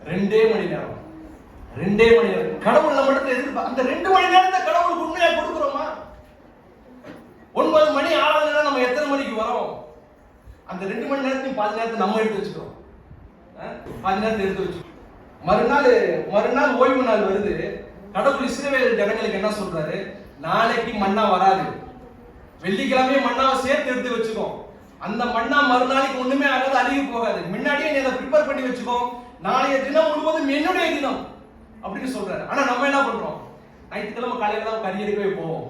2 மணி நேரம். 2 மணி நேரம். கடவுள் நம்ம இடத்துல எதிர்பார்க்க அந்த 2 மணி நேரத்தை கடவுளுக்கு உண்மையா கொடுக்கிறோமா? 9 மணி ஆகுதுன்னா நம்ம எத்தனை மணிக்கு வரோம்? அந்த 2 மணி நேரத்தையும் 10 நேரத்தை நம்ம எடுத்து வச்சுக்கிறோம். 10 நேரத்தை எடுத்து வச்சுக்கிறோம். மறுநாள் ஓய்வு நாள் வருது. கடவுள் இஸ்ரவேல் ஜனங்களுக்கு என்ன சொல்றாரு? நாளைக்கு மன்னா வராது, வெள்ளிக்கிழமையே மன்னாவை சேர்த்து எடுத்து வச்சுக்கோ. அந்த மன்னா மறுநாளைக்கு ஒண்ணுமே ஆகாது, அழுகி போகாது. முன்னாடியே நீ அதை ப்ரிப்பேர் பண்ணி வச்சுக்கோ, நாளைய தினம் முழுவதும் என்னுடைய தினம் அப்படின்னு சொல்றாரு. ஆனா நம்ம என்ன பண்றோம்? ஞாயிற்றுக்கிழமை காலையில தான் கறி எடுக்கவே போவோம்.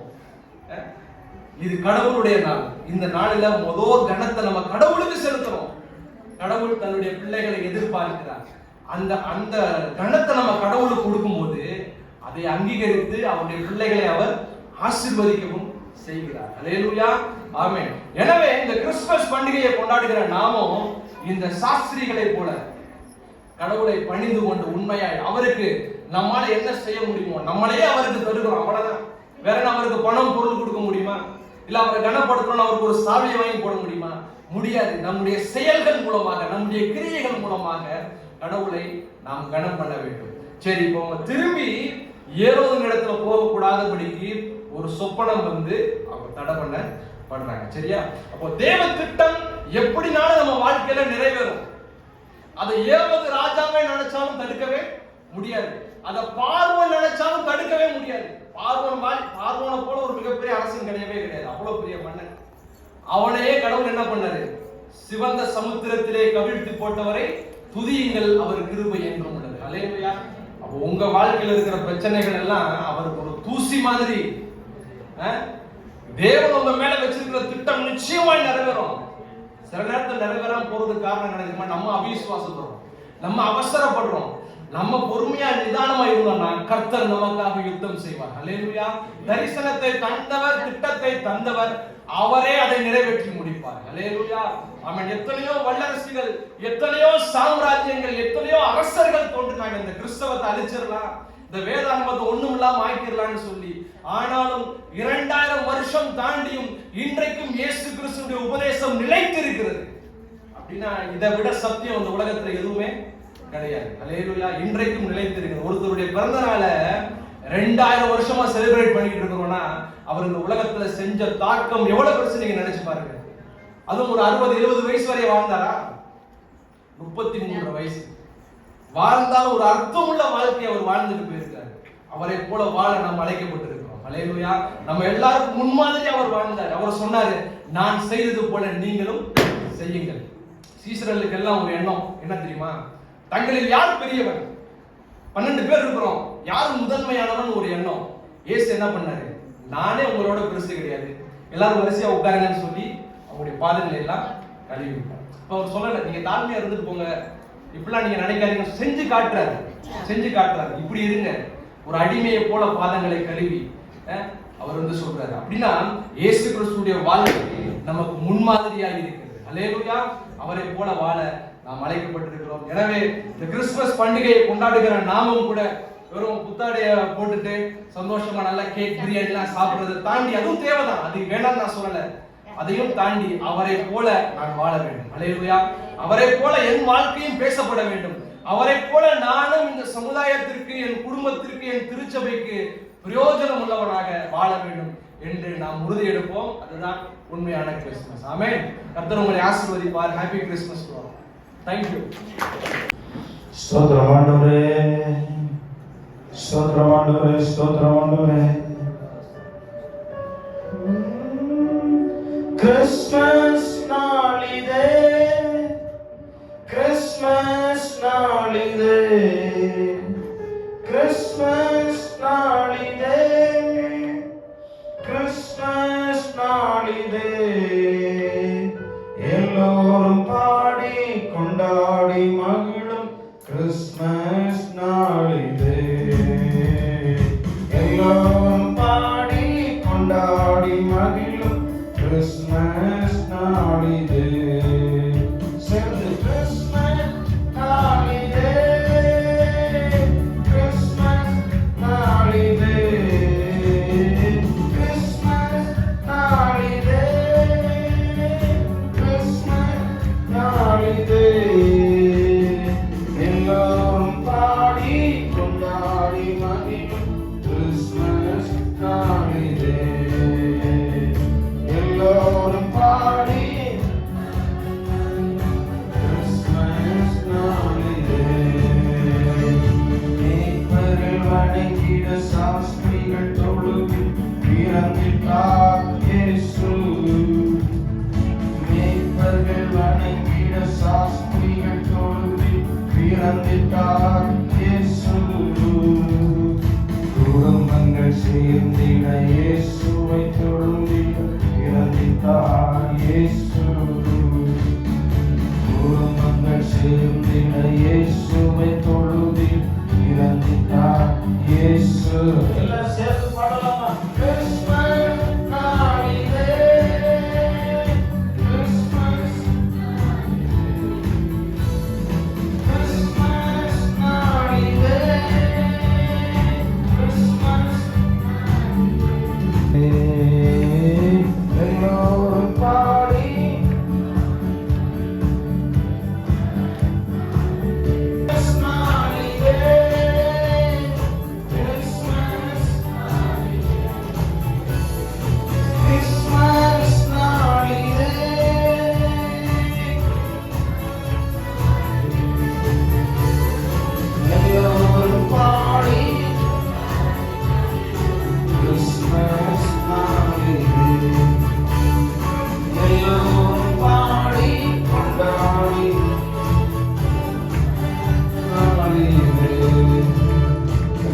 இது கடவுளுடைய நாள். இந்த நாளில முதல் கணத்தை நம்ம கடவுளுக்கு செலுத்துறோம். கடவுள் தன்னுடைய பிள்ளைகளை எதிர்பார்க்கிறார். அந்த கணத்தை நம்ம கடவுளுக்கு கொடுக்கும்போது அதை அங்கீகரித்து அவருடைய பிள்ளைகளை அவர் ஆசீர்வதிக்கவும் செய்கிறார். அல்லேலூயா. ஆமென். எனவே இந்த கிறிஸ்துமஸ் பண்டிகையை கொண்டாடுகிற நாமும் இந்த சாஸ்திரிகளை போல கடவுளை பணிந்து கொண்டு உண்மையாய் அவருக்கு நம்மால என்ன செய்ய முடியுமோ நம்மளையே அவருக்கு தருகிறோம். அவ்வளவுதான். வேற அவருக்கு பணம் பொருள் கொடுக்க முடியுமா? இல்ல அவரை கனப்படுத்தணும், அவருக்கு ஒரு சாவியை வாங்கி போட முடியுமா? முடியாது. நம்முடைய செயல்கள் மூலமாக, நம்முடைய கிரியைகள் மூலமாக கடவுளை நாம் கனம் பண்ண வேண்டும். சரி, இப்போ திரும்பி ஏரோது இடத்துல போகக்கூடாதபடிக்கு ஒரு சொப்பனம் வந்து அவங்க தடை பண்றாங்க. சரியா? அப்போ தேவ திட்டம் எப்படினாலும் நம்ம வாழ்க்கையில நிறைவேறும். அதை ஏவது ராஜாவே நினைச்சாலும் தடுக்கவே முடியாது. அதை பார்வோன் நினைச்சாலும் தடுக்கவே முடியாது. பார்வோனை போல ஒரு மிகப்பெரிய அரசன் கிடையவே கிடையாது. அவ்வளவு பெரிய மன்னன். அவனையே கடவுள் என்ன பண்ணாரு? சிவந்த சமுத்திரத்திலே கவிழ்த்து போட்டவரை துதியுங்கள், அவர் கிருபை என்றும் உள்ளது. அல்லேலூயா. அப்போ உங்க வாழ்க்கையில் இருக்கிற பிரச்சனைகள் எல்லாம் அவருக்கு ஒரு தூசி மாதிரி. தேவன் உங்க மேல வச்சிருக்கிற திட்டம் நிச்சயமாய் நிறைவேறும். சில நேரத்தில் நிறைவேறாம போறதுக்கு காரணம் என்ன? நம்ம அவிசுவாசப்படுறோம், நம்ம அவசரப்படுறோம். நம்ம பொறுமையா நிதானமா இருந்தோம்னா கர்த்தர் நமக்காக யுத்தம் செய்வார். அல்லேலூயா. தரிசனத்தை தந்தவர், திட்டத்தை தந்தவர், அவரே அதை நிறைவேற்றி முடிப்பார். அல்லேலூயா. ஆமென். எத்தனையோ வல்லரசுகள், எத்தனையோ சாம்ராஜ்யங்கள், எத்தனையோ அரசர்கள் தோன்றினாங்க. இந்த கிறிஸ்தவத்தை அழிச்சிடலாம், இந்த வேதாகமத்தை ஒண்ணும் இல்லாம ஆக்கிடலாம்னு சொல்லி. ஆனாலும் 2000 வருஷம் தாண்டியும் இன்றைக்கும் இயேசு கிறிஸ்துவின் உபதேசம் நிலைத்திருக்கிறது. அப்படின்னா இதை விட சத்தியம் இந்த உலகத்துல எதுவுமே கிடையாது. அல்லேலூயா. இன்றைக்கும் நிலைத்திருக்கிறது. ஒருத்தருடைய பிறந்த நாளை 2000 வருஷமா செலிப்ரேட் பண்ணிட்டு இருக்கிறோம்னா அவர் இந்த உலகத்துல செஞ்ச தாக்கம் எவ்வளவு பெருசு நீங்க நினைச்சு பாருங்க. அதுவும் ஒரு 60-70 வயசு வரை வாழ்ந்தாரா? 33 வயசு வாழ்ந்தாலும் ஒரு அர்த்தமுள்ள வாழ்க்கையை அவர் வாழ்ந்துட்டு போயிருக்காரு. அவரை போல வாழ நாம் அழைக்கப்பட்டிருக்கிறோம். அல்லேலூயா. நம்ம எல்லாருக்கும் முன்மாதிரி அவர் வாழ்ந்தார். அவர் சொன்னாரு, நான் செய்தது போல நீங்களும் செய்யுங்கள். சீசர்களுக்கு எல்லாம் ஒரு எண்ணம் என்ன தெரியுமா? தங்களில் யார் பெரியவன்? 12 பேர் இருக்கிறோம், யார் முதன்மையானவன் ஒரு எண்ணம். இயேசு என்ன பண்ணாரு? நானே உங்களோட பெருசு கிடையாது, எல்லாரும் வரிசையா உட்காருங்கன்னு சொல்லி அவங்களுடைய பாதங்களை எல்லாம் கழுவி விட்டார். இப்ப அவர் சொல்லல, நீங்க தாழ்மையா இருந்துட்டு போங்க, இப்படிலாம் நீங்க நினைக்காதீங்க. செஞ்சு காட்டுறாரு. இப்படி இருங்க, ஒரு அடிமையை போல பாதங்களை கழுவி அவர் வந்து சொல்றாரு. அப்படின்னா இயேசு கிறிஸ்துடைய வாழ்க்கை நமக்கு முன்மாதிரியா இருக்கிறது. அல்லேலூயா. அவரை போல வாழ நாம் அழைக்கப்பட்டிருக்கிறோம். எனவே இந்த கிறிஸ்துமஸ் பண்டிகையை கொண்டாடுகிற நாமும் கூட வெறும் புத்தாடைய போட்டுட்டு சந்தோஷமா நல்லா கேக் பிரியாணி எல்லாம் சாப்பிடுறதை தாண்டி, அதுவும் தேவைதான், அது வேணாம் நான் சொல்லல, அதையும் தாண்டி அவரை போல நான் வாழ வேண்டும். அல்லேலூயா. அவரை போல என் வாழ்க்கையும் பேசப்பட வேண்டும். அவரை போல நானும் இந்த சமுதாயத்திற்கு, என் குடும்பத்திற்கு, என் திருச்சபைக்கு பிரயோஜனம் உள்ளவனாக வாழ வேண்டும் என்று நாம் உறுதி எடுப்போம். அதுதான் உண்மையான கிறிஸ்துமஸ். ஆமென். கர்த்தர் உங்களை ஆசீர்வதிப்பார். Happy Christmas to all. Thank you. ஸ்தோத்திரம் ஆண்டவரே, ஸ்தோத்திரம் ஆண்டவரே, ஸ்தோத்திரம் ஆண்டவரே. கிறிஸ்மஸ் நாளிதே, கிறிஸ்மஸ் நாளிதே, கிறிஸ்மஸ் நாளிதே, கிறிஸ்மஸ் நாளிதே. எல்லோரும் பாடி கொண்டாடி மகிழும் கிறிஸ்மஸ் நாளிதே. எல்லோரும் பாடி கொண்டாடி மகிழும் கிறிஸ்மஸ் நாளிதே. சேர்ந்து கிறிஸ்மஸ் நாளிதே, கிறிஸ்மஸ் நாளிதே, கிறிஸ்மஸ் நாளிதே, கிறிஸ்மஸ் நாளிதே. எல்லோரும் பாடி கொண்டாடி மகிழும் கிறிஸ்மஸ் நாளிதே. எல்லோரும் பாடி கிறிஸ்மஸ் நாளிதே. மேய்ப்பர்கள் வணங்கிட சாஸ்திரிகள் தொழுவில் பிறந்திட்டார் இயேசு. மேய்ப்பர்கள் வணங்கிட சாஸ்திரிகள் தொழுவில் பிறந்திட்டார் இயேசு. குடும்பங்கள் சேர்ந்திட இயேசுவை தொழுந்திட பிறந்திட்டார் இயேசு. குடும்பங்கள் சேர்ந்திட இயேசுவை தொழுதில் பிறந்திட்டார் இயேசு. எல்லாம் சேர்ந்து பாடலாமா? கிறிஸ்மஸ் நாளிதே, கிறிஸ்மஸ் கிறிஸ்மஸ் நாளிதே, கிறிஸ்மஸ் எல்லோரும் பாடி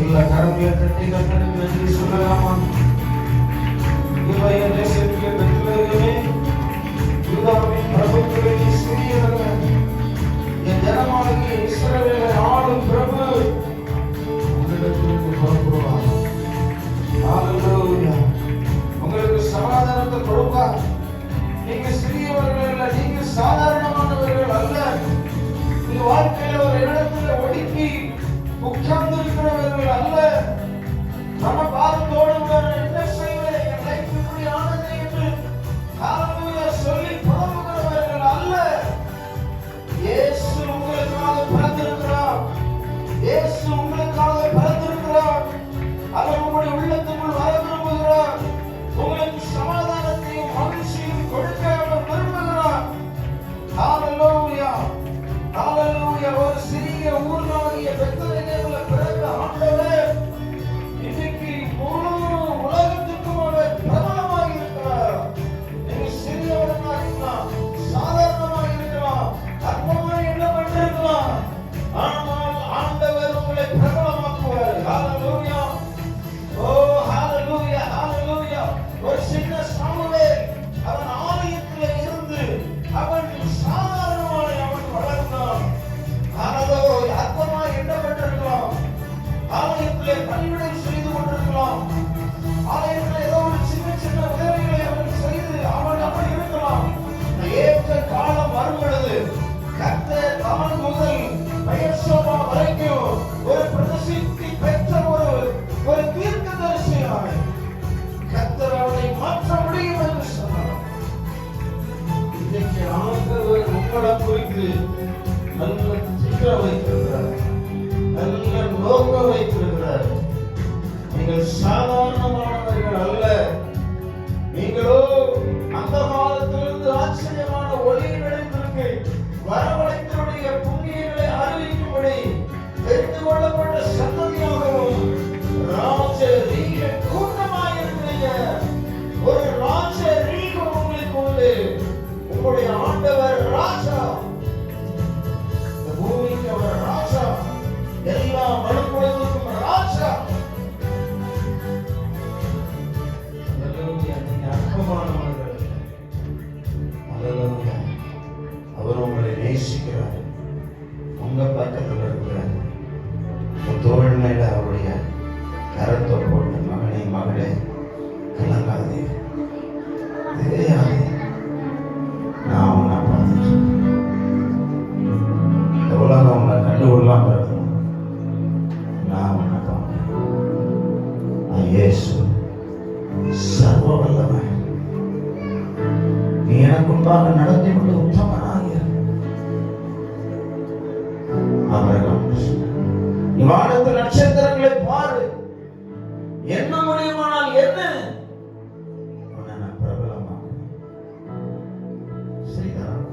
எல்லா கரங்களை தட்டி கத்தனுக்கு நன்றி சொல்லலாமா? இவன் தேசத்திலே பெற்றவர்களே, யூதாவின் பிரபுக்களில் சிறியவர்கள், என் ஜனமாகிய இஸ்ரவேலை ஆளும் பிரபு உங்களிடத்திலிருந்து புறப்படுவார். ஹல்லேலூயா. உங்களுக்கு சமாதானத்தை கொடுப்பார். நீங்க சிறியவர்கள் அல்ல, நீங்க சாதாரணமானவர்கள் அல்ல. உங்க வாழ்க்கையில ஒரு இடத்துல ஒடுக்கி உட்கார்ந்து இருக்கிறவர்கள் அல்ல. நம்ம பாரத்தோடு என்ன செய்வேன், என் லைஃப் இப்படி ஆனது என்று ஹல்லேலூயா சொல்லி புலம்புகிறவர்கள் அல்ல. இயேசு உங்களுக்காக பிறந்திருக்கிறார். இயேசு உங்களுக்காக பிறந்திருக்கிறார். அவர் உங்களுடைய உள்ளத்துக்குள் வர விரும்புகிறார். உங்களுக்கு சமாதானத்தையும் மகிழ்ச்சியும் கொடுக்க அவர் விரும்புகிறார். ஹல்லேலூயா, ஹல்லேலூயா. ஒரு சிறிய ஊராகிய பெத்லகேமில் பிறந்த ஆண்டவர் இன்னைக்கு முழு உலகத்துக்கும் அவர் பிரபலமாக இருக்கிறார். நீங்க சிறியவர்களாக இருக்கலாம், சாதாரணமாக இருக்கலாம், அற்பமாக எண்ணப்பட்டிருக்கலாம், ஆனால் ஆண்டவர் உங்களை பிரபலமாக்குவார். ஹல்லேலூயா. ஓ ஹல்லேலூயா, ஹல்லேலூயா. ஒரு சின்ன சாமுவேல் அவன் ஆலயத்தில் இருந்து அவன் சாதாரணமாக அவன் வளர்ந்தான். ஆனால் அற்பமாக எண்ணப்பட்டிருக்கலாம், ஆலயத்திலே பணிவிடை செய்து கொண்டிருக்கலாம், ஆலயத்தில் ஏதோ ஒரு சின்ன சின்ன உதவிகளை அவன் செய்து அவன் அப்படி இருக்கலாம். ஏற்ற காலம் வரும் பொழுது கர்த்தர் தான் முதல் பெயர்சோபா வரைக்கும் ஒரு பிரசித்தி பெற்ற ஒரு தீர்க்கதரிசியாக கர்த்தர் அவனை மாற்ற முடியும் என்று சொன்னார். இன்னைக்கு ஆண்டவர் உங்களை குறித்து நல்ல திட்டம் வைத்திருக்கிறார், நல்ல நோக்கம் வைத்திருக்கிறார். நீங்கள் சாதாரணமானவர்கள் அல்ல. நீங்களோ அந்த காலத்திலிருந்து ஆச்சரியமான ஒளி வெளித்திருக்கு வரவழைத்தனுடைய புண்ணியங்களை அறிவிக்கும்படி தெரிந்து கொள்ளப்பட்ட சந்ததியாகவும் ராஜரீக கூட்டமாயிருக்கிறீங்க. ஒரு ராஜரீகம் உங்களுக்கு உண்டு. உங்களுடைய ஆண்டவர் ராஜா, இந்த பூமிக்கு அவர் ராஜா, எல்லா மனுக்குலத்துக்கும் ராஜா. அற்பமானவர்கள் அல்ல. அவர் உங்களை நேசிக்கிறார். உங்க பக்கத்தில் இருக்கிறார். உன் தோள் மேல அவருடைய கரத்தை போட்டு மகனே மகளே கலங்காதே, தெரியாதே, நான் உன்னை பார்த்துட்டு இந்த உலகம் உன்னை கண்டுகொள்ளாம இருக்கணும். நான் உன்னை பார்ப்பேன். நான் இயேசு சர்வ வல்லவன். நீ எனக்கு முன்பாக நடத்தி கொண்டு உத்தமனாகிய ஆபிரகாம், நீ வானத்து நட்சத்திரங்களை பாரு, என்ன முடியுமானால் என்ன, உன்னை நான் பிரபலமாக செய்தார்.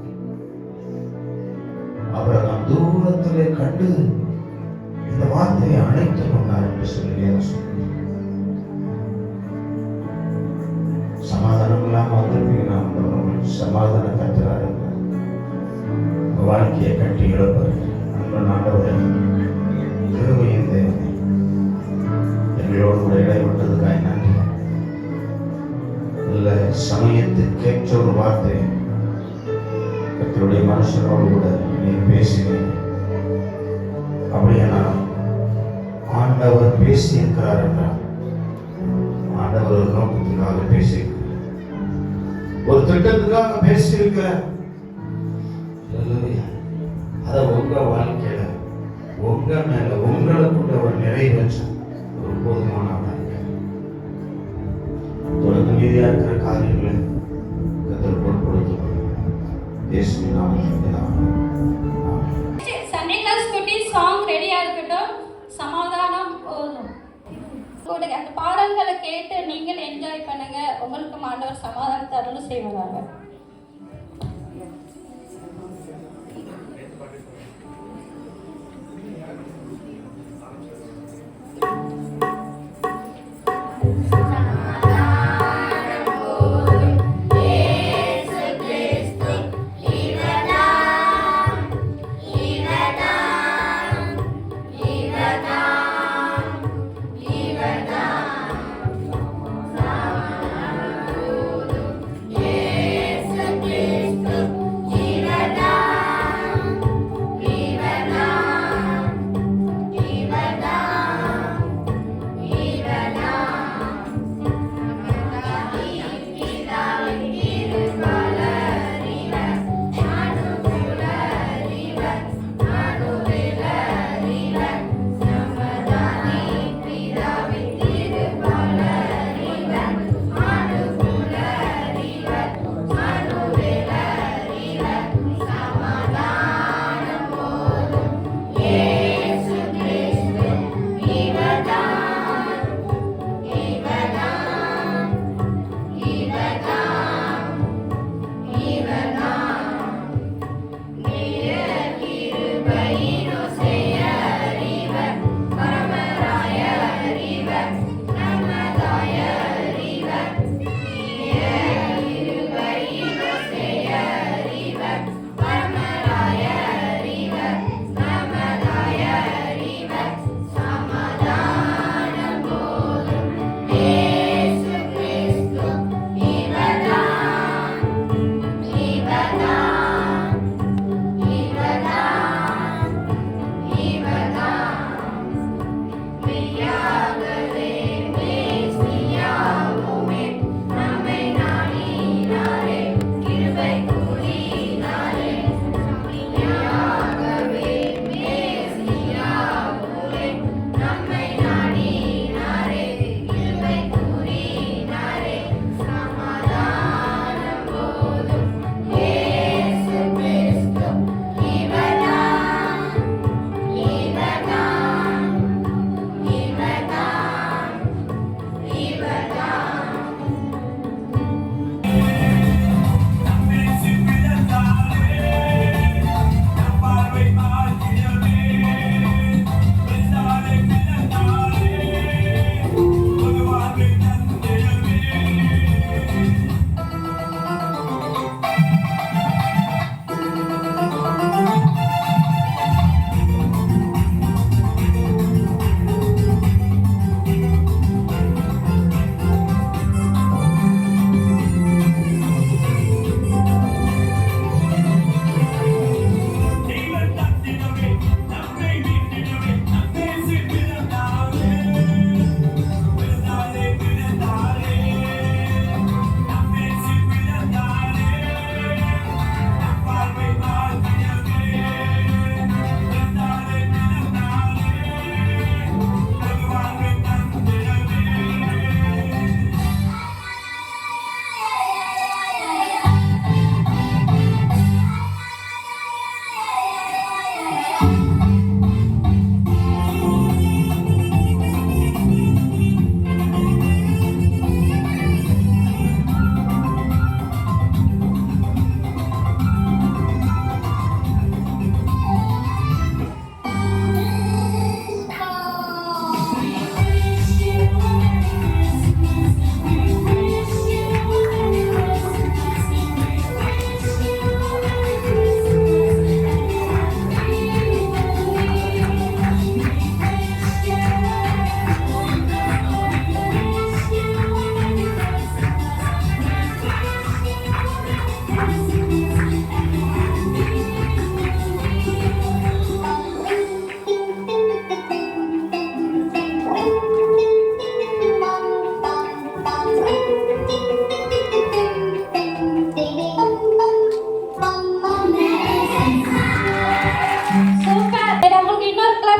ஆபிரகாம் தூரத்திலே கண்டு இந்த வார்த்தையை அழைத்துக் கொண்டார் என்று சொல்லி சமாதானம் இல்லாம வந்திருப்பீங்கன்னா சமாதான கத்துறாரு. வாழ்க்கையை கட்டி இழப்பாரு. அன்பன் ஆண்டவரே, கிருபையின் தேவனே, எங்களோடு கூட இடைப்பட்டதுக்காக நன்றி. இல்ல சமயத்துக்கேற்ற ஒரு வார்த்தை கர்த்தருடைய மனுஷனோடு கூட நீ பேசினேன். அப்படியே நான் ஆண்டவர் பேசியிருக்கிறார் என்றார். ஆண்டவர் ஒரு நோக்கத்துக்காக பேசியிருக்கிறார், ஒரு திட்டத்துக்காக பேசியிருக்கிறார். அத உங்க வாழ்க்கையில உங்க மேல உங்களுக்குள்ள ஒரு நிறைவேற்ற ஒரு போதுமானவராக தொடர்ந்து மீதியா இருக்கிற காரியங்களை கத்தர் பொறுப்படுத்தும். இயேசுவின் நாமத்தில் சண்டே கிளாஸ் குட்டி சாங் ரெடியா இருக்கட்டும். சமாதானம் போதும். அந்த பாடல்களை கேட்டு நீங்கள் என்ஜாய் பண்ணுங்க. உங்களுக்கு ஆண்டவர் சமாதானத்தை அருள் செய்வதாக.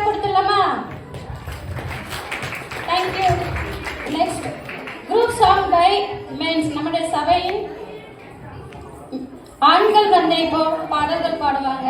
கொடுத்துடலாமா? Thank you. Next group song by men's. நம்முடைய சபையின் ஆண்கள் வந்து இப்போ பாடல்கள் பாடுவாங்க.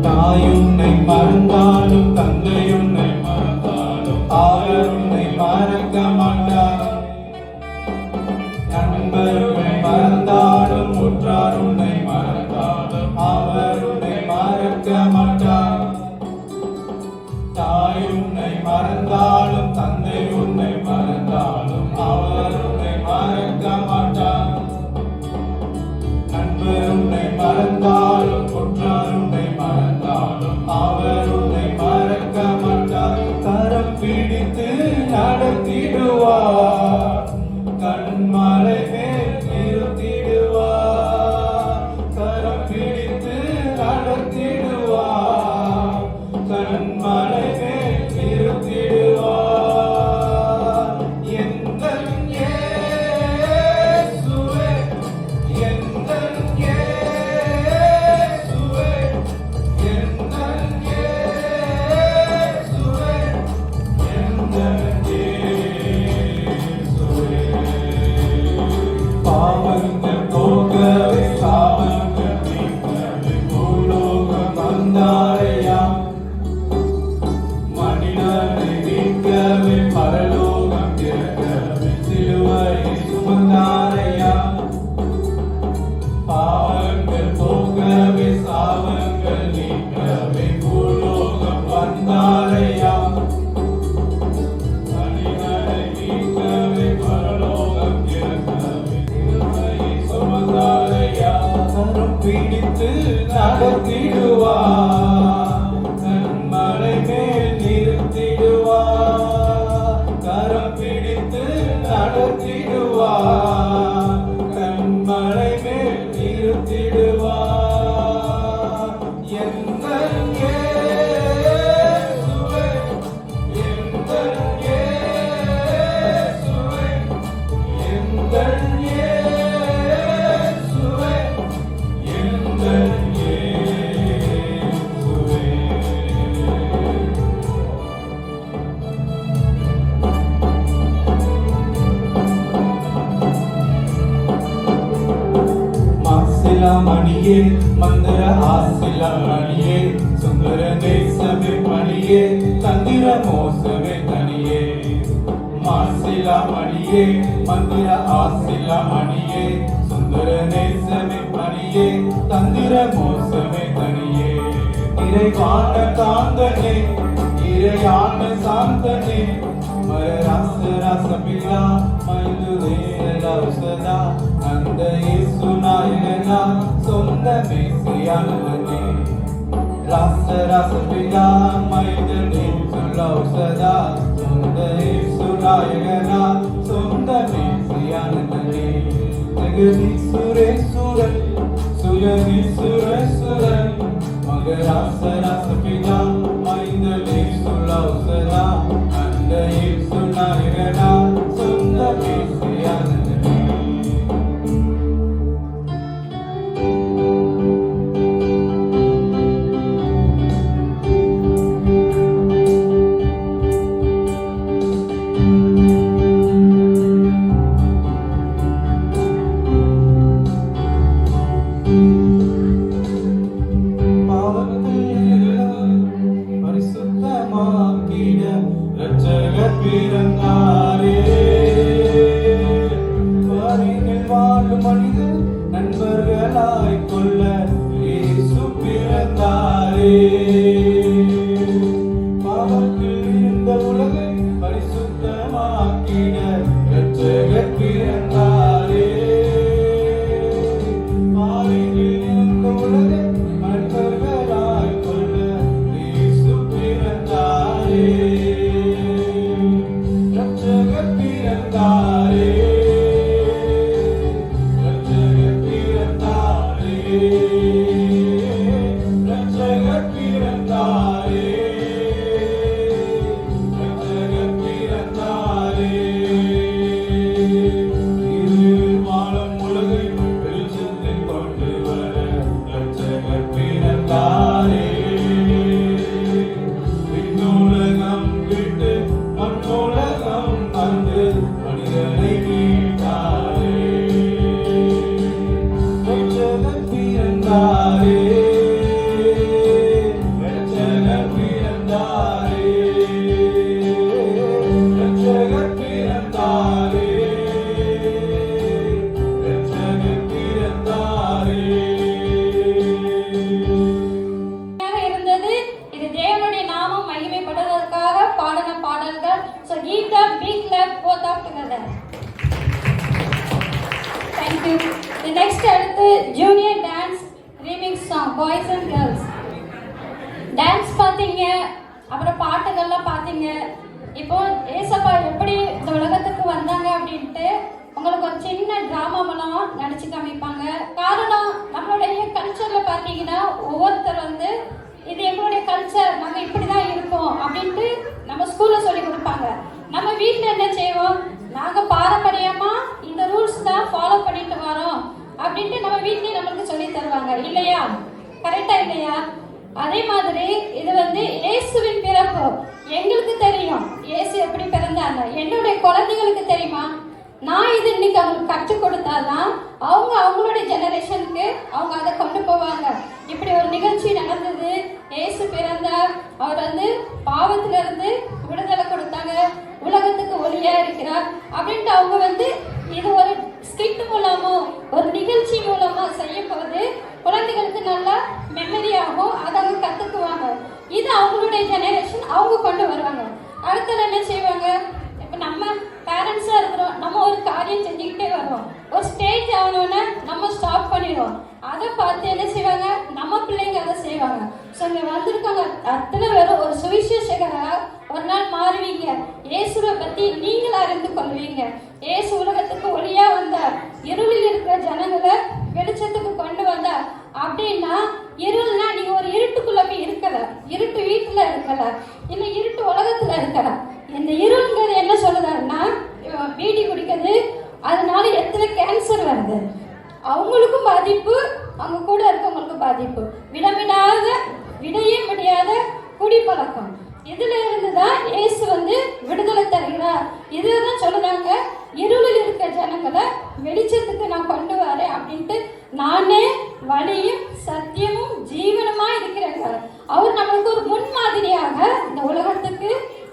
தாயுன்னை மறந்தாலும் தந்தையுன்னை மறந்தாலும் அவர் உன்னை மறக்க மாட்டார். நண்பருன்னை மறந்தாலும் உற்றார் உன்னை மறந்தாலும் அவர் உன்னை மறக்க மாட்டார். தாயுன்னை மறந்தாலும் தந்தை உன்னை மறந்தாலும் அவர் உன்னை மறக்க மாட்டார். நண்பர் உன்னை மறந்தாலும் உற்றார் உன்னை மறந்தாலும் அவர் உன்னை மறக்க மாட்டார். கரம் பிடித்து நடத்திடுவார், கண்மலை மேல் நிறுத்திடுவார். கரம் பிடித்து நடத்திடுவார், கண்மலை மேல் நிறுத்திடுவார். எந்தன் இயேசுவே, எந்தன் இயேசுவே, எந்தன் இயேசுவே, எந்தன் இயேசுவே. பாவங்கள் போகவே சாபங்கள் நீக்கவே பூலோகம் வந்தாரையா. மனிதனை மீட்கவே பரலோகம் திறக்கவே சிலுவையை சுமந்தாரையா. பாவங்கள் போகவே சாபங்கள் நீக்கவே பூலோகம் வந்தாரையா. மனிதனை மீட்கவே பரலோகம் திறக்கவே சிலுவையை சுமந்தாரையா. கரம் பிடித்து நடத்திடுவார், கண்மலை மேல் நிறுத்திடுவார். கரம் பிடித்து நடத்திடுவார், கண்மலை மேல் நிறுத்திடுவார். எந்தன் இயேசுவே, எந்தன் இயேசுவே, எந்தன் இயேசுவே, எந்தன் இயேசுவே. மணியே மந்திர ஆசில மணியே சுந்தர தேசமே மணியே தந்திர மோசமே தனியே. மாசில மணியே மந்திர ஆசில மணியே சுந்தர தேசமே மணியே தந்திர மோசமே தனியே. இறைவான காந்தனே இறையான சாந்தனே மரராச ராசபிலா மைதுரே லௌசதா அந்த இயேசு நாயகனா சொந்த மேசியானவனே. ராச ராசபிலா மைதுரே லௌசதா சொந்த இயேசு நாயகனா சொந்த மேசியானவனே. ஜெகதி சுரேசுரன் சுயதி சுரேசுரன் மகராச ராசபிலா மைதுரே லௌசதா அந்த இயேசு நாயகனா சொந்த மேசியானவனே. பரிசுத்தமாக்கிட இரட்சகர் பிறந்தாரே. பாரினில் வாழும் மனிதர் நண்பர்களாய் கொள்ள இயேசு பிறந்தாரே. பாவத்தில் இருந்த உலகை பரிசுத்தமாக்கிட இரட்சகர் பிறந்தாரே. பாரினில் இருந்த உலகை நண்பர்களாய் கொள்ள இயேசு பிறந்தாரே. இரட்சகர் பிறந்தாரே. இரட்சகர் பிறந்தாரே. இரட்சகர் பிறந்தாரே. இரட்சகர் பிறந்தாரே. இருளில் வாழும் உலகை வெளிச்சத்தில் கொண்டு வர இரட்சகர் பிறந்தாரே. விண்ணுலகம் விட்டு மண்ணுலகம் வந்து மனிதனை மீட்டாரே. இரட்சகர் பிறந்தாரே. இரட்சகர் பிறந்தாரே. இரட்சகர் பிறந்தாரே. இரட்சகர் பிறந்தாரே. இருந்தது. இது தேவனுடைய நாமம் மகிமைப்படுவதற்காக பாடின பாடல்கள். So give the big clap both of together. Thank you. The next அடுத்து junior dance remix song boys and girls. Dance பார்த்தீங்க, அப்புறம் பாட்டுகள்லாம் பார்த்தீங்க. இப்போ ஏசப்பா எப்படி இந்த உலகத்துக்கு வந்தாங்க அப்படின்ட்டு உங்களுக்கு ஒரு சின்ன டிராமா மூலமா நடிச்சு காமிப்பாங்க. காரணம் நம்மளுடைய கல்ச்சர்ல பார்த்தீங்கன்னா ஒவ்வொருத்தர் வந்து இது எங்களுடைய கல்ச்சர், நாங்க இப்படிதான் இருப்போம் அப்படின்ட்டு நம்ம ஸ்கூல்ல சொல்லி கொடுப்பாங்க. நம்ம வீட்டுல என்ன செய்வோம், நாங்க பாரம்பரியமா இந்த ரூல்ஸ் தான் ஃபாலோ பண்ணிட்டு வரோம் அப்படின்ட்டு நம்ம வீட்லயே நம்மளுக்கு சொல்லி தருவாங்க இல்லையா? கரெக்டா இல்லையா? அதே மாதிரி இது வந்து இயேசுவின் பிறப்பு எங்களுக்கு தெரியும். இயேசு எப்படி பிறந்தாங்க என்னுடைய குழந்தைகளுக்கு தெரியுமா? நான் இது இன்னைக்கு அவங்களுக்கு கற்றுக் கொடுத்தாதான் அவங்க அவங்களுடைய ஜெனரேஷனுக்கு அவங்க அதை கொண்டு போவாங்க. இப்படி ஒரு நிகழ்ச்சி நடந்தது. இயேசு பிறந்தார், அவர் வந்து பாவத்திலிருந்து விடுதலை கொடுத்தாங்க, உலகத்துக்கு ஒளியா இருக்கிறார் அப்படின்ட்டு அவங்க வந்து இது ஒரு ஸ்கிட் மூலமோ ஒரு நிகழ்ச்சி மூலமா செய்யும் போது குழந்தைகளுக்கு நல்லா மெமரியாகும், அதை அவங்க கத்துக்குவாங்க. இது அவங்களுடைய ஜெனரேஷன் அவங்க கொண்டு வருவாங்க. அடுத்தது என்ன செய்வாங்க, இப்போ நம்ம பேரண்ட்ஸாக இருக்கிறோம், நம்ம ஒரு காரியம் செஞ்சுக்கிட்டே வரோம், ஒரு ஸ்டேஜ் ஆகணும்னா நம்ம ஸ்டாப் பண்ணிடுவோம். அதை பார்த்து என்ன செய்வாங்க, நம்ம பிள்ளைங்க அதை செய்வாங்க. ஸோ இங்கே வந்திருக்காங்க அத்தனை பேரும் ஒரு சுவிசேஷகராக ஒரு நாள் மாறுவீங்க. இயேசுவை பற்றி நீங்கள் அறிந்து கொள்வீங்க. இயேசு உலகத்துக்கு ஒளியா வந்தார், இருளில் இருக்கிற ஜனங்களை வெளிச்சத்துக்கு கொண்டு வந்தார். அப்படின்னா இருள்னா நீங்க ஒரு இருட்டுக்குள்ள போய் இருக்கல, இருட்டு வீட்டுல இருக்கல, இல்ல இருட்டு உலகத்துல இருக்கல. இந்த இருள்ங்கிறது என்ன சொல்லுதாருன்னா, பீடி குடிக்கிறது அதனால எத்தனை கேன்சர் வருது, அவங்களுக்கும் பாதிப்பு, அவங்க கூட இருக்கவங்களுக்கும் பாதிப்பு, விடையே முடியாத குடிப்பழக்கம், இதுல இருந்துதான் இயேசு வந்து விடுதலை தருகிறார். இதுதான் சொல்லுறாங்க, இருளில் இருக்க ஜனங்களை வெளிச்சத்துக்கு நான் கொண்டு வரேன் அப்படின்ட்டு, நானே வழியும் சத்தியமும் ஜீவனமா இருக்கிறேங்க. அவர் நம்மளுக்கு ஒரு முன்மாதிரியாக இந்த உலகத்துக்கு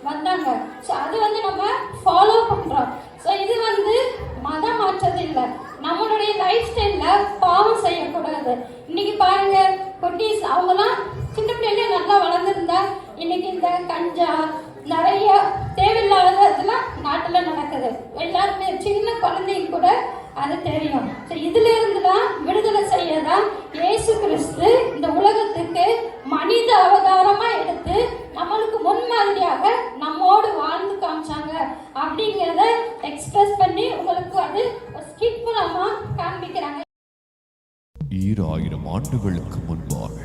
வந்தாங்க. ஸோ அது வந்து நம்ம ஃபாலோ பண்றோம். ஸோ இது வந்து மதம் மாற்றது இல்லை, நம்மளுடைய லைஃப் ஸ்டைல்ல பாவம் செய்யக்கூடாது. இன்னைக்கு பாருங்க, குட்டீஸ் அவங்கலாம் சின்ன பிள்ளைங்க நல்லா வளர்ந்துருந்தா இன்னைக்கு இந்த கஞ்சா நிறைய தேவையில்லாததெல்லாம் நாட்டில் நடக்குது. எல்லாருமே சின்ன குழந்தைங்க கூட அது தெரியும். ஸோ இதுல இருந்து தான் விடுதலை செய்யதான் இயேசு கிறிஸ்து இந்த உலகத்துக்கு மனித அவதாரமா எடுத்து நம்மளுக்கு முன்மாதிரியாக நம்மோடு வாழ்ந்து காமிச்சாங்க அப்படிங்கிறத எக்ஸ்பிரஸ் பண்ணி உங்களுக்கு அது ஸ்கிட் மூலமா காண்பிக்கிறாங்க. 2000 ஆண்டுகளுக்கு முன்பாக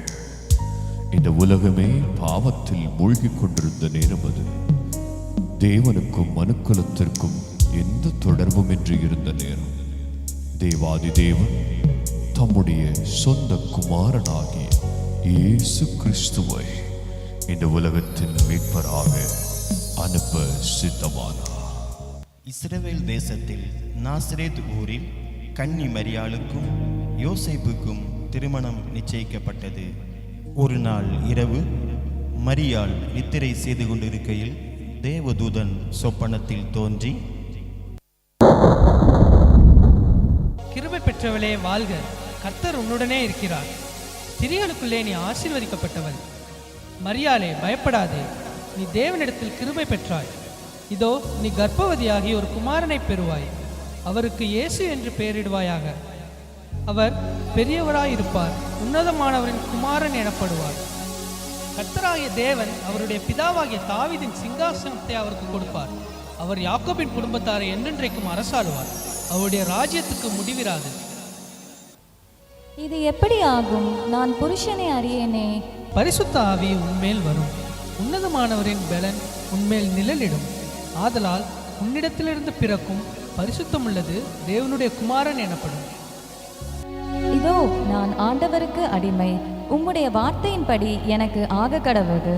இந்த உலகமே பாவத்தில் மூழ்கிக் கொண்டிருந்த நேரம் அது. தேவனுக்கும் மனுக்குலத்திற்கும் எந்த தொடர்பும் இன்றி இருந்த நேரம், தேவாதி தேவன் தம்முடைய சொந்த குமாரனாகிய இயேசு கிறிஸ்துவை இந்த உலகத்தின் மீட்பராக அனுப்ப சித்தமானார். இஸ்ரவேல் தேசத்தில் நாசரேத் ஊரில் கன்னி மரியாளுக்கும் யோசேப்புக்கும் திருமணம் நிச்சயிக்கப்பட்டது. ஒரு நாள் இரவு மரியாள் நித்திரை செய்து கொண்டிருக்கையில் தேவதூதன் சொப்பனத்தில் தோன்றி, கிருபை பெற்றவளே வாழ்க, கர்த்தர் உன்னுடனே இருக்கிறார், ஸ்திரீகளுக்குள்ளே நீ ஆசீர்வதிக்கப்பட்டவள். மரியாளே பயப்படாதே, நீ தேவனிடத்தில் கிருபை பெற்றாய். இதோ நீ கர்ப்பவதியாகி ஒரு குமாரனை பெறுவாய், அவருக்கு இயேசு என்று பெயரிடுவாயாக. அவர் பெரியவராயிருப்பார், உன்னதமானவரின் குமாரன் எனப்படுவார். கர்த்தராகிய தேவன் அவருடைய பிதாவாகிய தாவீதின் சிங்காசனத்தை அவருக்கு கொடுப்பார். அவர் யாக்கோபின் குடும்பத்தாரை என்றென்றைக்கும் அரசாளுவார், அவருடைய ராஜ்யத்துக்கு முடிவிராது. இது எப்படி ஆகும்? நான் புருஷனை அறியேனே. பரிசுத்த ஆவி உன்மேல் வரும், உன்னதமானவரின் பலன் உன்மேல் நிழலிடும். ஆதலால் உன்னிடத்திலிருந்து பிறக்கும் பரிசுத்தமுள்ளது தேவனுடைய குமாரன் எனப்படும். இதோ நான் ஆண்டவருக்கு அடிமை, உம்முடைய வார்த்தையின்படி எனக்கு ஆக கடவுது.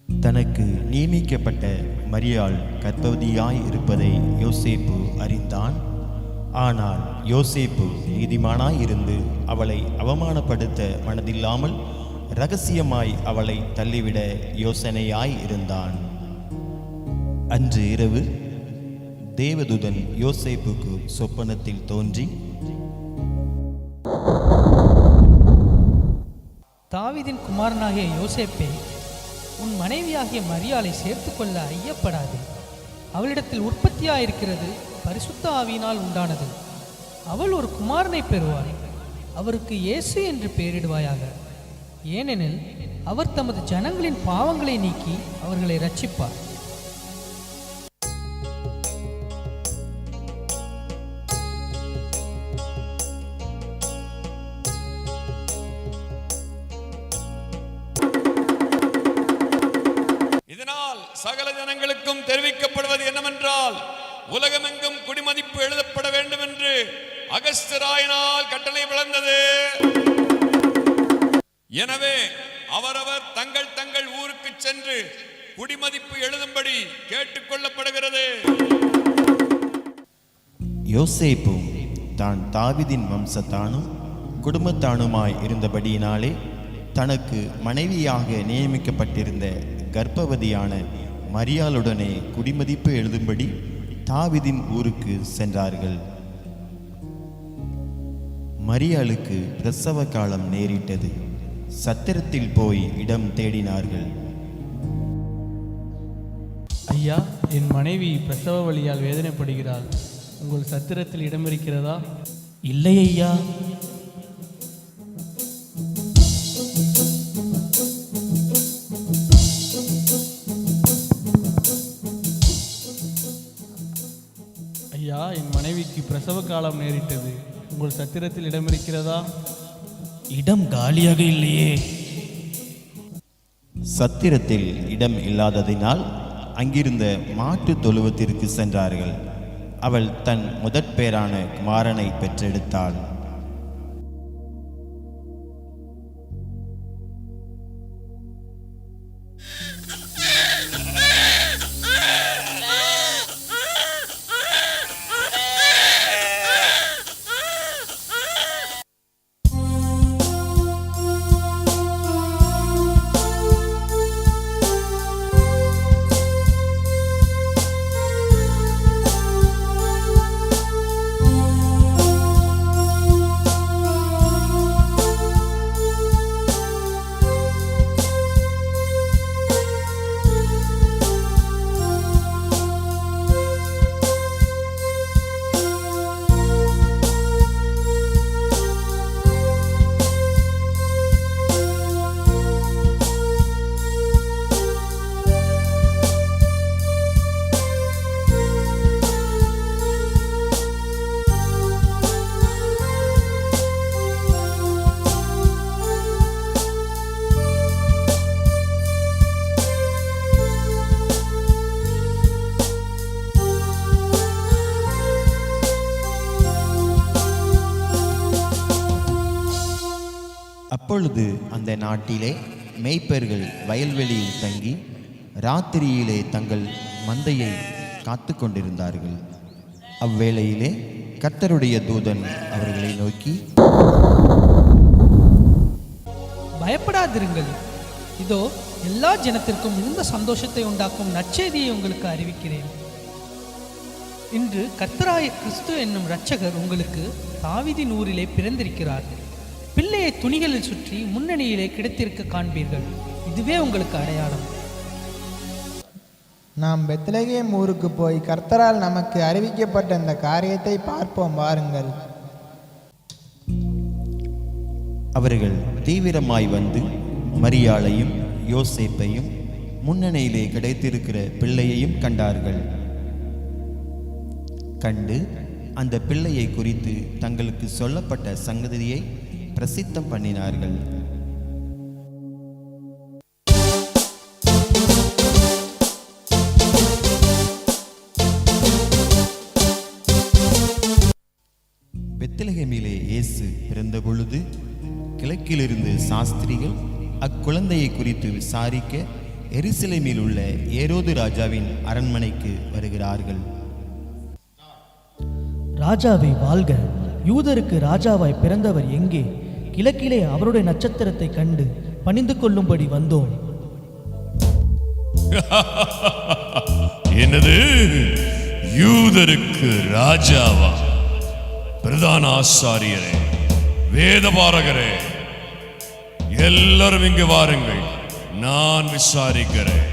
தனக்கு நியமிக்கப்பட்ட மரியாள் கர்ப்பவதியாய் இருப்பதை யோசேப்பு அறிந்தான். ஆனால் யோசேப்பு நீதிமானாய் இருந்து அவளை அவமானப்படுத்த மனதில்லாமல் இரகசியமாய் அவளை தள்ளிவிட யோசனையாய் இருந்தான். அன்று இரவு தேவதூதன் யோசேப்புக்கு சொப்பனத்தில் தோன்றி, தாவீதின் குமாரனாகிய யோசேப்பே, உன் மனைவியாகிய மரியாளை சேர்த்துக்கொள்ள ஐயப்படாது. அவளிடத்தில் உற்பத்தியாயிருக்கிறது பரிசுத்த ஆவியினால் உண்டானது. அவள் ஒரு குமாரனை பெறுவாள், அவருக்கு இயேசு என்று பெயரிடுவாயாக. ஏனெனில் அவர் தமது ஜனங்களின் பாவங்களை நீக்கி அவர்களை இரட்சிப்பார். இதனால் சகல ஜனங்களுக்கும் தெரிவிக்கப்படுவது என்னவென்றால், உலகமெங்கும் குடிமதிப்பு எழுதப்பட வேண்டும் என்று அகஸ்தியராயினால் கட்டளை பிறந்தது. எனவே அவரவர் தங்கள் தங்கள் ஊருக்கு சென்று குடிமதிப்பு எழுதும்படி கேட்டுக்கொள்ளப்படுகிறது. யோசேப்பு தான் தாவீதின் வம்சத்தானும் குடும்பத்தானுமாய் இருந்தபடியினாலே தனக்கு மனைவியாக நியமிக்கப்பட்டிருந்த கர்ப்பவதியான மரியாளுடனே குடிமதிப்பு எழுதும்படி தாவீதின் ஊருக்கு சென்றார்கள். மரியாளுக்கு பிரசவ காலம் நேரிட்டது. சத்திரத்தில் போய் இடம் தேடினார்கள். ஐயா, என் மனைவி பிரசவ வலியால் வேதனைப்படுகிறாள், உங்கள் சத்திரத்தில் இடம் இருக்கிறதா? இல்லை ஐயா. ஐயா, என் மனைவிக்கு பிரசவ காலம் நேரிட்டது, உங்கள் சத்திரத்தில் இடம் இருக்கிறதா? இடம் காலியாக இல்லையே. சத்திரத்தில் இடம் இல்லாததினால் அங்கிருந்த மாட்டு தொழுவத்திற்கு சென்றார்கள். அவள் தன் முதற் பேரான குமாரனை பெற்றெடுத்தாள். அப்பொழுது அந்த நாட்டிலே மேய்ப்பர்கள் வயல்வெளியில் தங்கி ராத்திரியிலே தங்கள் மந்தையை காத்து கொண்டிருந்தார்கள். அவ்வேளையிலே கர்த்தருடைய தூதன் அவர்களை நோக்கி, பயப்படாதிருங்கள். இதோ எல்லா ஜனத்திற்கும் மிகுந்த சந்தோஷத்தை உண்டாக்கும் நற்செய்தியை உங்களுக்கு அறிவிக்கிறேன். இன்று கர்த்தராய கிறிஸ்து என்னும் இரட்சகர் உங்களுக்கு தாவீதின் ஊரிலே பிறந்திருக்கிறார். பிள்ளையை துணிகளில் சுற்றி முன்னணியிலே கிடைத்திருக்க காண்பீர்கள். இதுவே உங்களுக்கு அடையாளம். நாம் பெத்லகேம் ஊருக்கு போய் கர்த்தரால் நமக்கு அறிவிக்கப்பட்ட இந்த காரியத்தை பார்ப்போம் வாருங்கள். அவர்கள் தீவிரமாய் வந்து மரியாளையும் யோசேப்பையும் முன்னணியிலே கிடைத்திருக்கிற பிள்ளையையும் கண்டார்கள். கண்டு அந்த பிள்ளையை குறித்து தங்களுக்கு சொல்லப்பட்ட சங்கதியை பிரசித்தம் பண்ணினார்கள். பெத்லகேமிலே இயேசு பிறந்த பொழுது கிழக்கிலிருந்து சாஸ்திரிகள் அக்குழந்தையை குறித்து விசாரிக்க எருசலேமில் உள்ள ஏரோது ராஜாவின் அரண்மனைக்கு வருகிறார்கள். ராஜாவை வாழ்க! யூதருக்கு ராஜாவாய் பிறந்தவர் எங்கே? கிழக்கிலே அவருடைய நட்சத்திரத்தை கண்டு பணிந்து கொள்ளும்படி வந்தோம். என்னது? யூதருக்கு ராஜாவா? பிரதான ஆசாரியரே, வேதபாரகரே, எல்லாரும் இங்கு வாருங்கள், நான் விசாரிக்கிறேன்.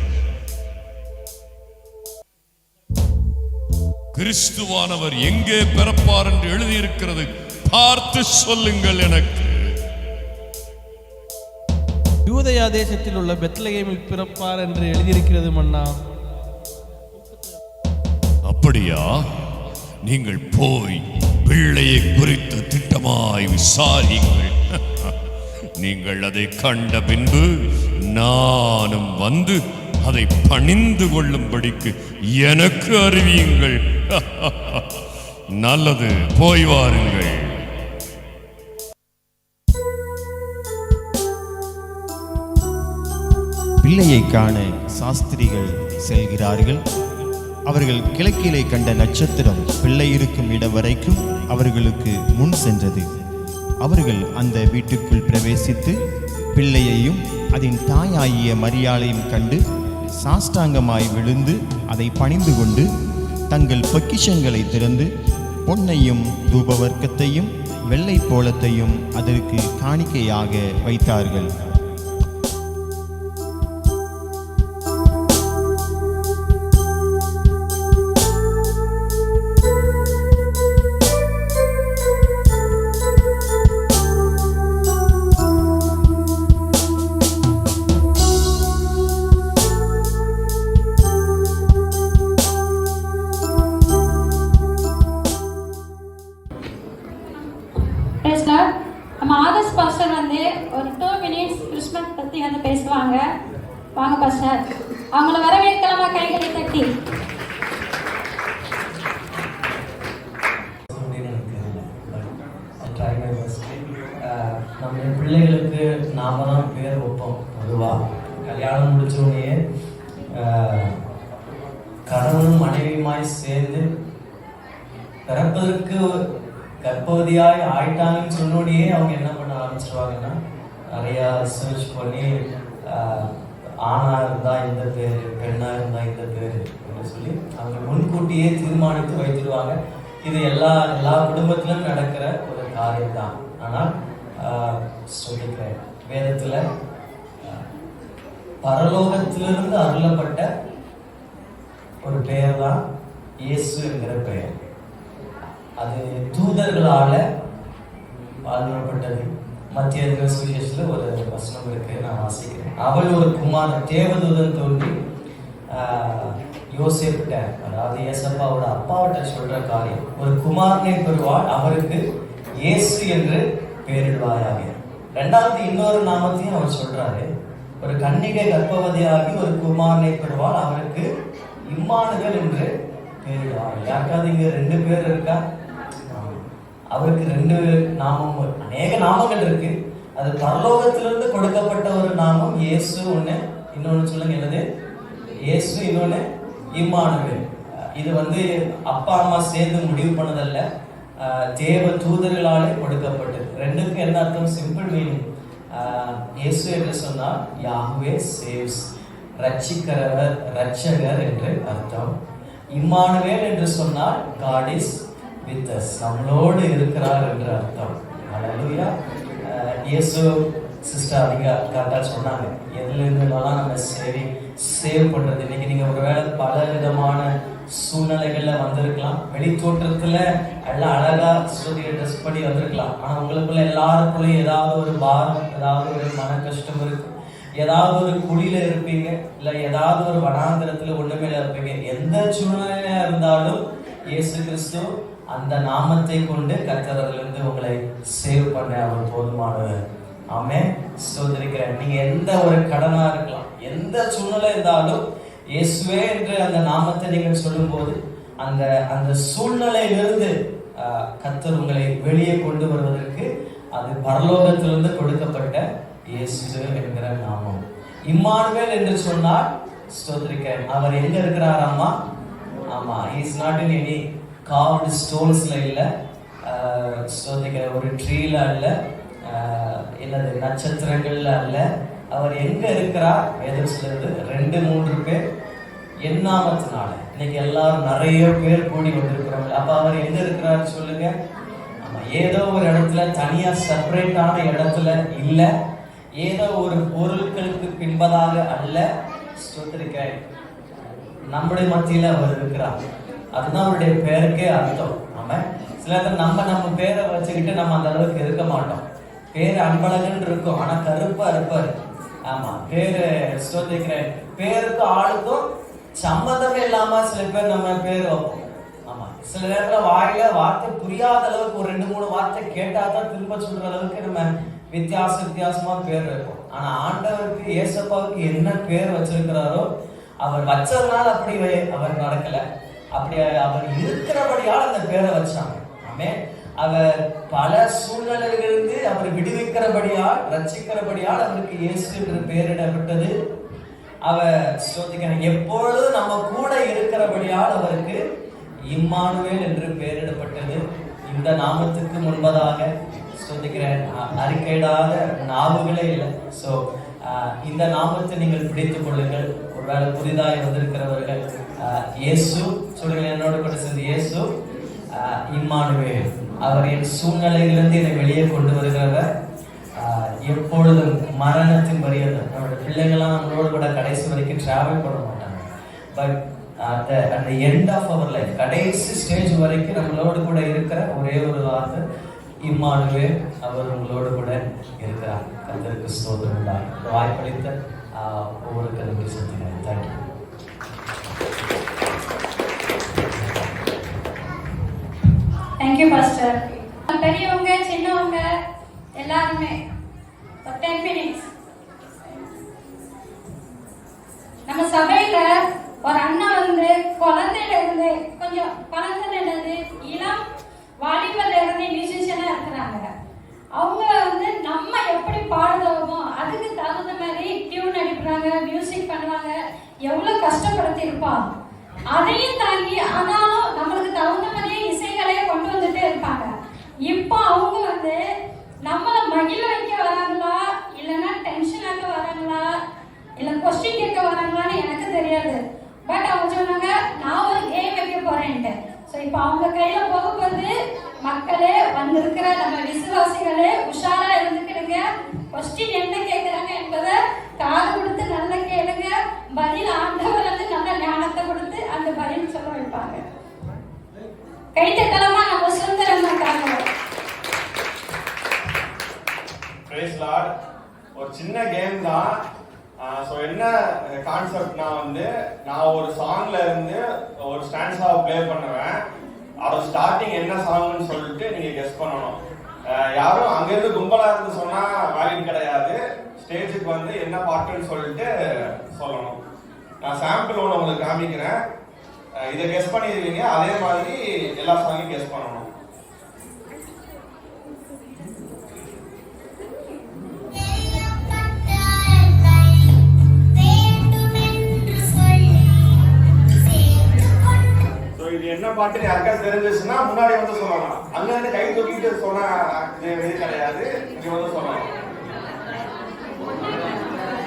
கிறிஸ்துவானவர் எங்கே பிறப்பார் என்று எழுதியிருக்கிறது, பார்த்து சொல்லுங்கள் எனக்கு. யூதயா தேசத்தில் உள்ள பெத்லகேமில் பிறப்பார் என்று எழுதியிருக்கிறது மன்னா. அப்படியா? நீங்கள் போய் பிள்ளையை குறித்து திட்டமாய் விசாரியுங்கள். நீங்கள் அதை கண்ட பின்பு நானும் வந்து அதை பணிந்து கொள்ளும்படிக்கு எனக்கு அறிவியுங்கள். நல்லது, போய் வாருங்கள். பிள்ளையை காண சாஸ்திரிகள் செல்கிறார்கள். அவர்கள் கிழக்கிலே கண்ட நட்சத்திரம் பிள்ளை இருக்கும் இடம் வரைக்கும் அவர்களுக்கு முன் சென்றது. அவர்கள் அந்த வீட்டுக்குள் பிரவேசித்து பிள்ளையையும் அதன் தாயாகிய மரியாளையும் கண்டு சாஷ்டாங்கமாய் விழுந்து அதை பணிந்து கொண்டு தங்கள் பொக்கிஷங்களை திறந்து பொன்னையும் தூபவர்க்கத்தையும் வெள்ளை போலத்தையும் அதற்கு காணிக்கையாக வைத்தார்கள். நம்ம ஆதர்ஸ் பாஸ்டர் வந்து ஒரு 2 minutes கிறிஸ்மஸ் பற்றி வந்து பேசுவாங்க. வாங்க பாஸ்டர், அவங்கள வரவேற்கலாமா? கைகளை தட்டி. நம்ம பிள்ளைகளுக்கு நாம தான் பேர் வைப்போம். பொதுவாக கல்யாணம் முடிச்சோடனே கணவனும் மனைவியுமாய் சேர்ந்து பிறப்பதற்கு கர்ப்பவதியாய் ஆயிட்டாங்கன்னு சொன்னோடையே அவங்க என்ன பண்ண ஆரம்பிச்சிருவாங்கன்னா, நிறையா ரிசர்ச் பண்ணி ஆணா இருந்தா இந்த பேர், பெண்ணா இருந்தா இந்த பேர் அப்படின்னு சொல்லி அவங்க முன்கூட்டியே தீர்மானித்து வைத்திருவாங்க. இது எல்லா குடும்பத்திலும் நடக்கிற ஒரு காரியம் தான். ஆனால் சொல்லிக்கிறேன், வேதத்துல பரலோகத்திலிருந்து அருளப்பட்ட ஒரு பெயர் தான் இயேசு என்கிற பெயர். அது தூதர்களால வாழ்ந்துடப்பட்டது. மத்திய சுவிசேஷத்துல ஒரு வசனம் இருக்கு, நான் வாசிக்கிறேன். அவள் ஒரு குமாரன், தேவதூதன் தோன்றி யோசேப்பிட்ட, அதாவது ஏசப்பாவோட அப்பாவிட்ட சொல்ற காரியம், ஒரு குமாரனை பெறுவாள், அவருக்கு இயேசு என்று பெயரிடுவாயாக. ரெண்டாவது இன்னொரு நாமத்தையும் அவர் சொல்றாரு, ஒரு கன்னிகை கர்ப்பவதியாகி ஒரு குமாரனை பெறுவாள், அவருக்கு இம்மானுவேல் என்று பெயரிடுவாங்க. யாருக்காவது இங்க 2 பேர் இருக்கா? அவருக்கு 2 நாமம், அநேக நாமங்கள் இருக்கு. அது பரலோகத்திலிருந்து கொடுக்கப்பட்ட ஒரு நாமம் இயேசு ஒண்ணு, இன்னொன்னு சொல்லுங்க என்னது? இயேசு, இன்னொன்னு இம்மானுவேல். இது வந்து அப்பா அம்மா சேர்ந்து முடிவு பண்ணதல்ல, தேவ தூதர்களாலே கொடுக்கப்பட்டது. ரெண்டுக்கும் என்ன அர்த்தம்? Simple meaning. இயேசு என்று சொன்னால் யாஹ்வே சேவ்ஸ், ரட்சிக்கிறவர், ரட்சகர் என்று அர்த்தம். இம்மானுவேல் என்று சொன்னால் காட் இஸ் வித் அஸ், நம்மளோடு இருக்கிறார் என்று அர்த்தம். ஹல்லேலூயா. இயேசு சிஸ்டர் அதிக கரெக்டாக சொன்னாங்க, எதுலேருந்துலாம் நம்ம சேவ் பண்ணுறது. இன்னைக்கு நீங்கள் ஒருவேளை பல விதமான சூழ்நிலைகளில் வந்திருக்கலாம். வெளி தோற்றத்தில் எல்லாம் அழகாக ஸ்ருதியை ட்ரெஸ் பண்ணி வந்திருக்கலாம். ஆனால் உங்களுக்குள்ள எல்லாருக்குள்ளேயும் ஏதாவது ஒரு பாரம், ஏதாவது ஒரு மன கஷ்டம் இருக்கும். ஏதாவது ஒரு குழியில இருப்பீங்க, இல்லை ஏதாவது ஒரு வனாந்திரத்தில் ஒன்றுமேல இருப்பீங்க. எந்த சூழ்நிலையா இருந்தாலும் இயேசு கிறிஸ்து அந்த நாமத்தை கொண்டு கர்த்தரிலிருந்து உங்களை சேவ் பண்ண அவர் போதுமானவர். ஆமென். ஸ்தோத்திரிக்கிறேன். நீங்க எந்த ஒரு கடனா இருக்கலாம், எந்த சூழ்நிலை இருந்தாலும் இயேசுவே என்று அந்த நாமத்தை நீங்கள் சொல்லும்போது அந்த சூழ்நிலையிலிருந்து கர்த்தர் உங்களை வெளியே கொண்டு வருவதற்கு அது பரலோகத்திலிருந்து கொடுக்கப்பட்ட இயேசு என்கிற நாமம். இம்மானுவேல் என்று சொன்னால் ஸ்தோத்திரிக்கிறேன், அவர் எங்க இருக்கிறாராமா? ஆமா, is not in any carved stonesல இல்ல, ஸ்தோத்திரிக்கிற ஒரு ட்ரீல அல்ல, என்னது நட்சத்திரங்கள்ல அல்ல. அவர் எங்க இருக்கிறார்? வேதம் சொல்லுது 2-3 பேர் என் நாமத்தினால. இன்னைக்கு எல்லாரும் நிறைய பேர் கூடி வந்திருக்கிறோம். அப்ப அவர் எங்க இருக்கிறார் சொல்லுங்க? ஆமா, ஏதோ ஒரு இடத்துல தனியா செப்பரேட்டான இடத்துல இல்ல, ஏதோ ஒரு பொருட்களுக்கு பின்பதாக அல்ல. ஸ்தோத்திரிக்கிறேன், நம்முடைய மத்தியில அவர் இருக்கிறார். அதுதான் அவருடைய பேருக்கே அர்த்தம். ஆமா, சில நம்ம பேரை வச்சுக்கிட்டு நம்ம அந்த அளவுக்கு இருக்க மாட்டோம். பேரு அன்பழகன் இருக்கும், ஆனா கருப்பா இருப்பாரு. ஆமா, பேரு ஸ்தோத்திரிக்கிறேன், பேருக்கும் ஆளுக்கும் சம்மந்தமே இல்லாம சில பேர் நம்ம பேர் வைப்போம். ஆமா, சில நேரத்துல வாயில வார்த்தை புரியாத அளவுக்கு ஒரு 2-3 வார்த்தை கேட்டாதான் திரும்ப சொல்ற அளவுக்கு நம்ம வித்தியாசமா பேர் வைப்போம். ஆனா ஆண்டவருக்கு, ஏசப்பாவுக்கு என்ன பேர் வச்சிருக்கிறாரோ அவர் வச்சதுனால அப்படி அவர் நடக்கல, அப்படி அவர் இருக்கிறபடியால் அந்த பேரை வச்சாங்க. ஆமே, அவர் பல சூழ்நிலைகளிலிருந்து அவர் விடுவிக்கிறபடியால், ரட்சிக்கிறபடியால் அவருக்கு இயேசு என்று பெயரிடப்பட்டது. அவர் ஸ்தோத்திரிக்கிறேன், எப்பொழுதும் நம்ம கூட இருக்கிறபடியால் அவருக்கு இம்மானுவேல் என்று பெயரிடப்பட்டது. இந்த நாமத்துக்கு முன்பதாக ஸ்தோத்திரிக்கிறேன் அறிக்கையிடாத நாவுகளே இல்லை. ஸோ இந்த நாமத்தை நீங்கள் பிடித்துக் கொள்ளுங்கள். ஒருவேளை புதிதாய் வந்திருக்கிறவர்கள் இயேசு சொல்லுங்கள், என்னோட கூட சேர்ந்து இயேசு இம்மானுவேல், அவர் என் சூழ்நிலையிலிருந்து என்னை வெளியே கொண்டு வருகிறவர். எப்பொழுதும் மரணத்தின் பரியந்த நம்மளோட பிள்ளைங்கள்லாம் நம்மளோட கூட கடைசி வரைக்கும் டிராவல் பண்ண மாட்டாங்க. பட் அந்த எண்ட் ஆஃப் அவர் லைஃப், கடைசி ஸ்டேஜ் வரைக்கும் நம்மளோடு கூட இருக்கிற ஒரே ஒரு வார்த்தை இம்மானுவேல், அவர் உங்களோடு கூட இருக்கிறார். கர்த்தருக்கு ஸ்தோத்திரம் உண்டாய். வாய்ப்பளித்த ஒவ்வொரு கல்வி செலுத்தினேன். தேங்க்யூ. Thank you pastor. பெரியவங்க சின்னவங்க எல்லாருமே ஒரு 10 minutes. நம்ம சபையில ஒரு அண்ணா வந்து குழந்தையில இருந்து கொஞ்சம் இளம் வாலிபர்ல இருந்து மியூசிஷியனா இருக்கிறாங்க. அவங்க வந்து நம்ம எப்படி பாடுறோமோ அதுக்கு தகுந்த மாதிரி டியூன் அடிக்கிறாங்க, மியூசிக் பண்ணுவாங்க. எவ்வளவு கஷ்டப்படுத்தி இருப்பாங்க, அதையும் தாங்கி ஆனாலும் நம்மளுக்கு தகுந்த மாதிரியே இசைகளையே கொண்டு வந்துட்டே இருப்பாங்க. இப்போ அவங்க வந்து நம்மளை மகிழ வைக்க வராங்களா, இல்லைன்னா டென்ஷன் ஆக்க வராங்களா, இல்லை கொஸ்டின் கேட்க வராங்களான்னு எனக்கு தெரியாது. பட் அவங்க சொன்னாங்க, நான் ஒரு கேம் வைக்க போறேன்ட்டு. ஸோ இப்போ அவங்க கையில போக போது மக்களே வந்திருக்கிற நம்ம விசுவாசிகளே உஷாரா இருந்துக்கிடுங்க. கொஸ்டின் என்ன கேட்கிறாங்க என்பதை காது கொடுத்து நல்லா கேளுங்க. பதில் ஆண்டவர் வந்து நல்ல ஞானத்தை கொடுத்து அந்த பதில் சொல்ல வைப்பாங்க. கைத்தட்டலமா நம்ம சுதந்திரம் இருக்காங்க. Praise Lord. ஒரு சின்ன கேம் தான். ஸோ என்ன கான்செப்ட்னா வந்து, நான் ஒரு சாங்ல இருந்து ஒரு ஸ்டான்ஸாவை ப்ளே பண்ணுவேன். அதோட ஸ்டார்டிங் என்ன சாங்னு சொல்லிட்டு நீங்க கெஸ் பண்ணணும். யாரும் அங்கிருந்து கும்பலா இருந்து சொன்னா வேலிட் கிடையாது. ஸ்டேஜுக்கு வந்து என்ன பாட்டுன்னு சொல்லிட்டு சொல்லணும். நான் சாம்பிள் ஒன்று உங்களுக்கு காமிக்கிறேன், இதை கெஸ் பண்ணிடுவீங்க. அதே மாதிரி எல்லா சாங்கையும் கெஸ் பண்ணணும். இது என்ன பாட்டுன்னு யாருக்காவது தெரிஞ்சிச்சுன்னா முன்னாடி வந்து சொல்லலாம். அங்க இருந்து கை தூக்கிட்டு சொன்னா இது கிடையாது, இங்க வந்து சொல்லலாம்.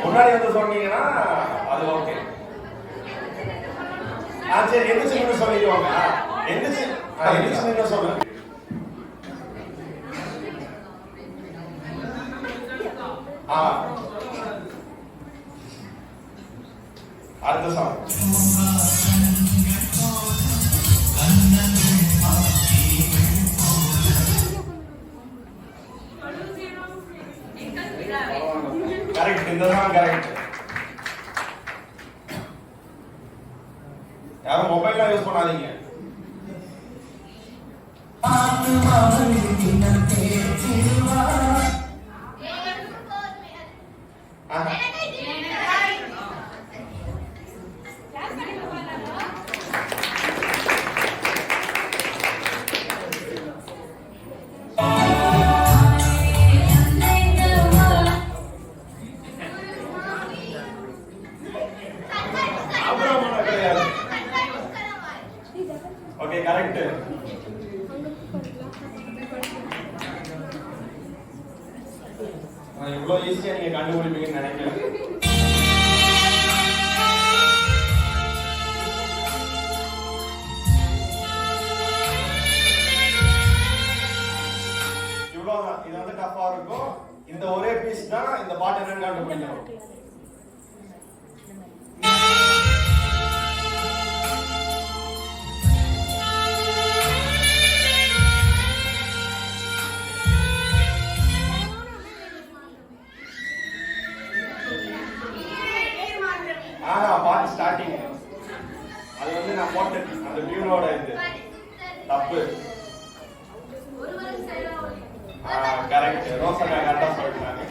முன்னாடி வந்து சொன்னீங்கன்னா அது ஓகே. சரி, எந்திரிச்சு சொல்லிடுவாங்க. எந்திரிச்சு சொல்லுங்க. அடுத்த சாங் கரெக்ட். இந்த சாங் கரெக்ட். யாரும் மொபைல்லாம் யூஸ் பண்ணாதீங்க. Okay correct. இவ்வளவு ஈஸியா நீங்க கண்டுபிடிப்பீங்கன்னு நினைக்கிறேன். இவ்வளவுதான். இது வந்து டஃபா இருக்கும். இந்த ஒரே பீஸ் தான் இந்த பாட்டு என்னன்னு கண்டுபிடிக்கணும். பாட்டு ஸ்டார்டிங் அது வந்து நான் போட்டு அந்த டியூனோட இது தப்பு. கரெக்ட். ரோசக்கா கரெக்டா சொல்லிட்டாங்க.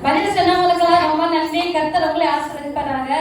பதில் சொன்னவங்களுக்கெல்லாம் ரொம்ப நன்றி. கர்த்தர் உங்களை ஆசீர்வதிப்பாராங்க.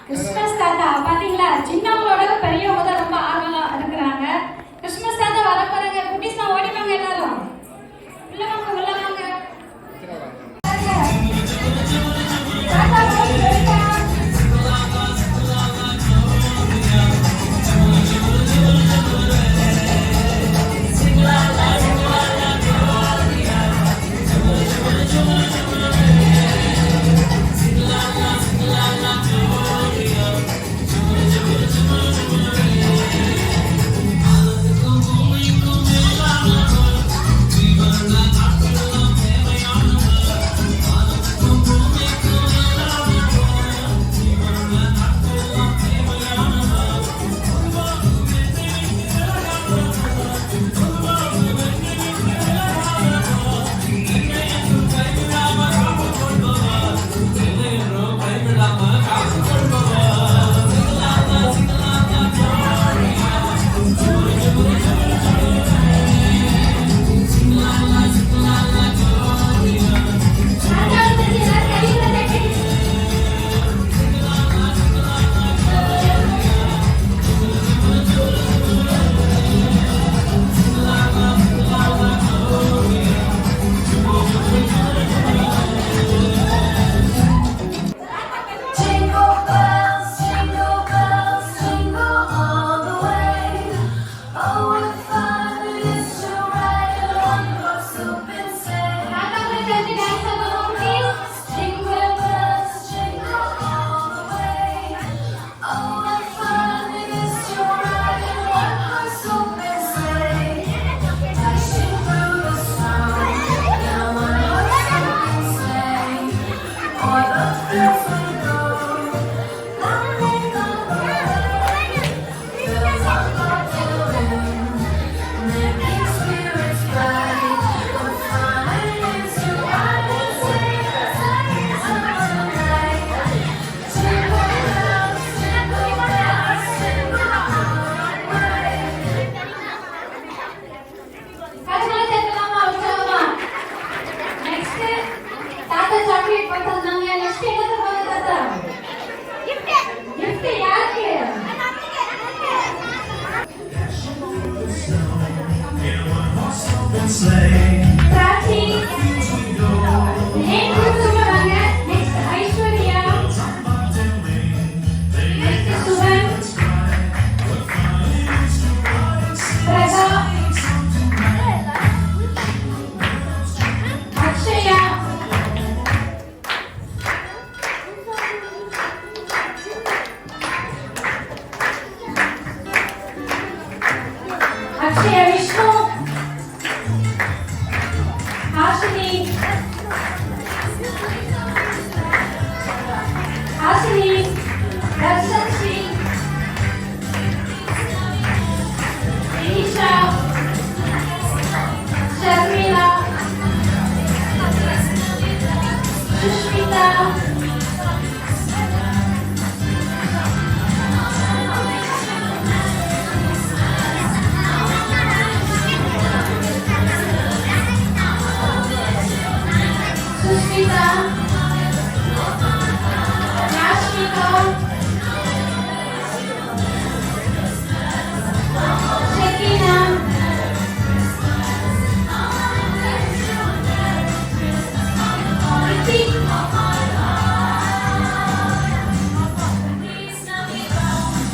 கிறிஸ்மஸ் தாத்தா பாத்தீங்களா, சின்னவங்களோட பெரியவங்க தான் ரொம்ப ஆர்வமா இருக்கிறாங்க. கிறிஸ்மஸ் தாத்தா வர போறாங்க. குட்டீஸ் ஓடிவாங்க, எல்லாரும் உள்ள வாங்க, உள்ள வாங்க. பிராச்சி நேம் கொடுத்துருவாங்க. நெக்ஸ்ட் ஐஸ்வர்யா, நெக்ஸ்ட் சுவன், பிரகா, அக்ஷயா, அக்ஷயா விஷ்ணு, ஹாசினி, ஹாசினி, தர்ஷன் ஸ்ரீ, இனிஷா, ஷர்மிளா, சுஷ்மிதா, சுஷ்மிதா, யாஷ்மிகா, ஷெகீனா, ரித்திக்,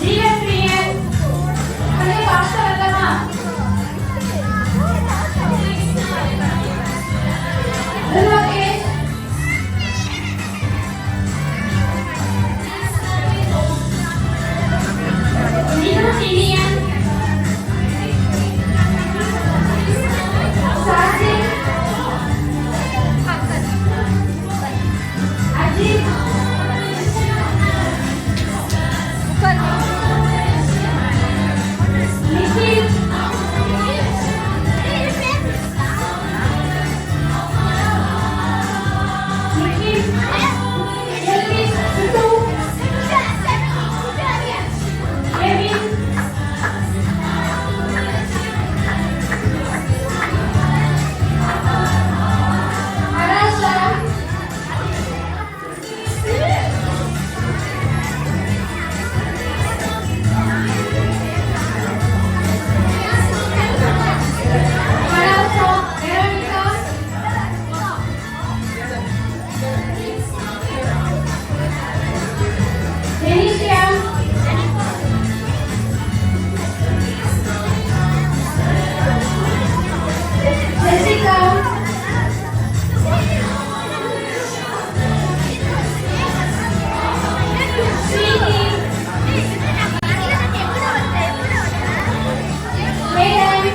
ஜீவப்பிரியன், கொஞ்சம் ஃபாஸ்டா வரலாமா? லோகேஷ், நினு இலியன், சாசிக், அஜித், நிகில், நிகில், எல்விஸ், சித்து, கெவின், அராஷா, அராஷா, வெரோனிகா, டெனிஷியா, ஜெசிகா, ஸ்வீட்டி, மேடன்,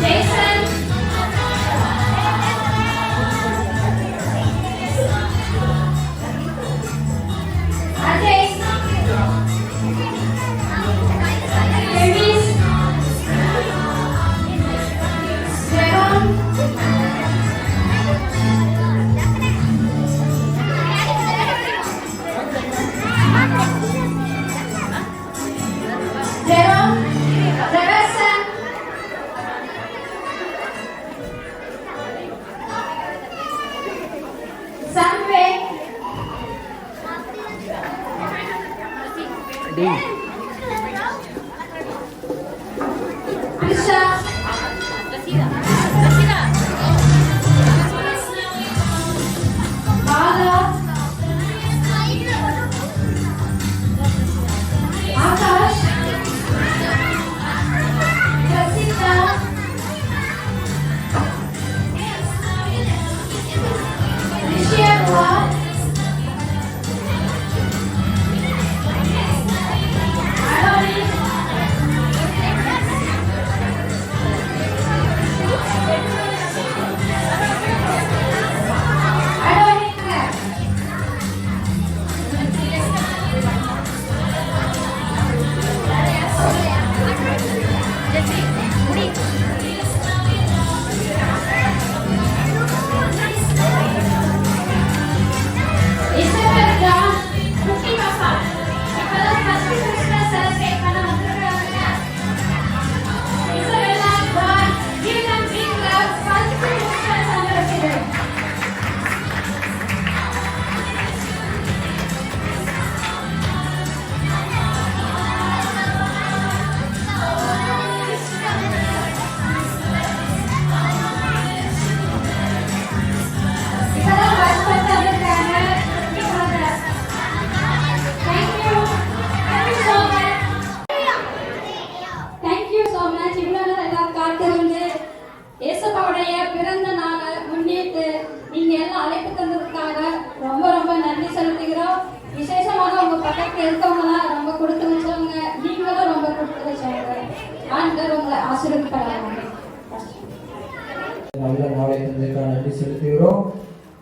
Jason, Ajay, Davis, Jerome, Jerome, ரெவர்சன், சன்வே, ரிஷா, பாலா, ஆகாஷ், ரசிகா, ரிஷியா, பக்கத்துல இருக்கவங்கலாம் ரொம்ப கொடுத்து வச்சவங்க, நீங்களும் ரொம்ப கொடுத்து வச்சவங்க. ஆண்டவர் உங்களை ஆசீர்வதிப்பாராக. நல்ல நாளை தந்ததுக்காக நன்றி செலுத்துகிறோம்.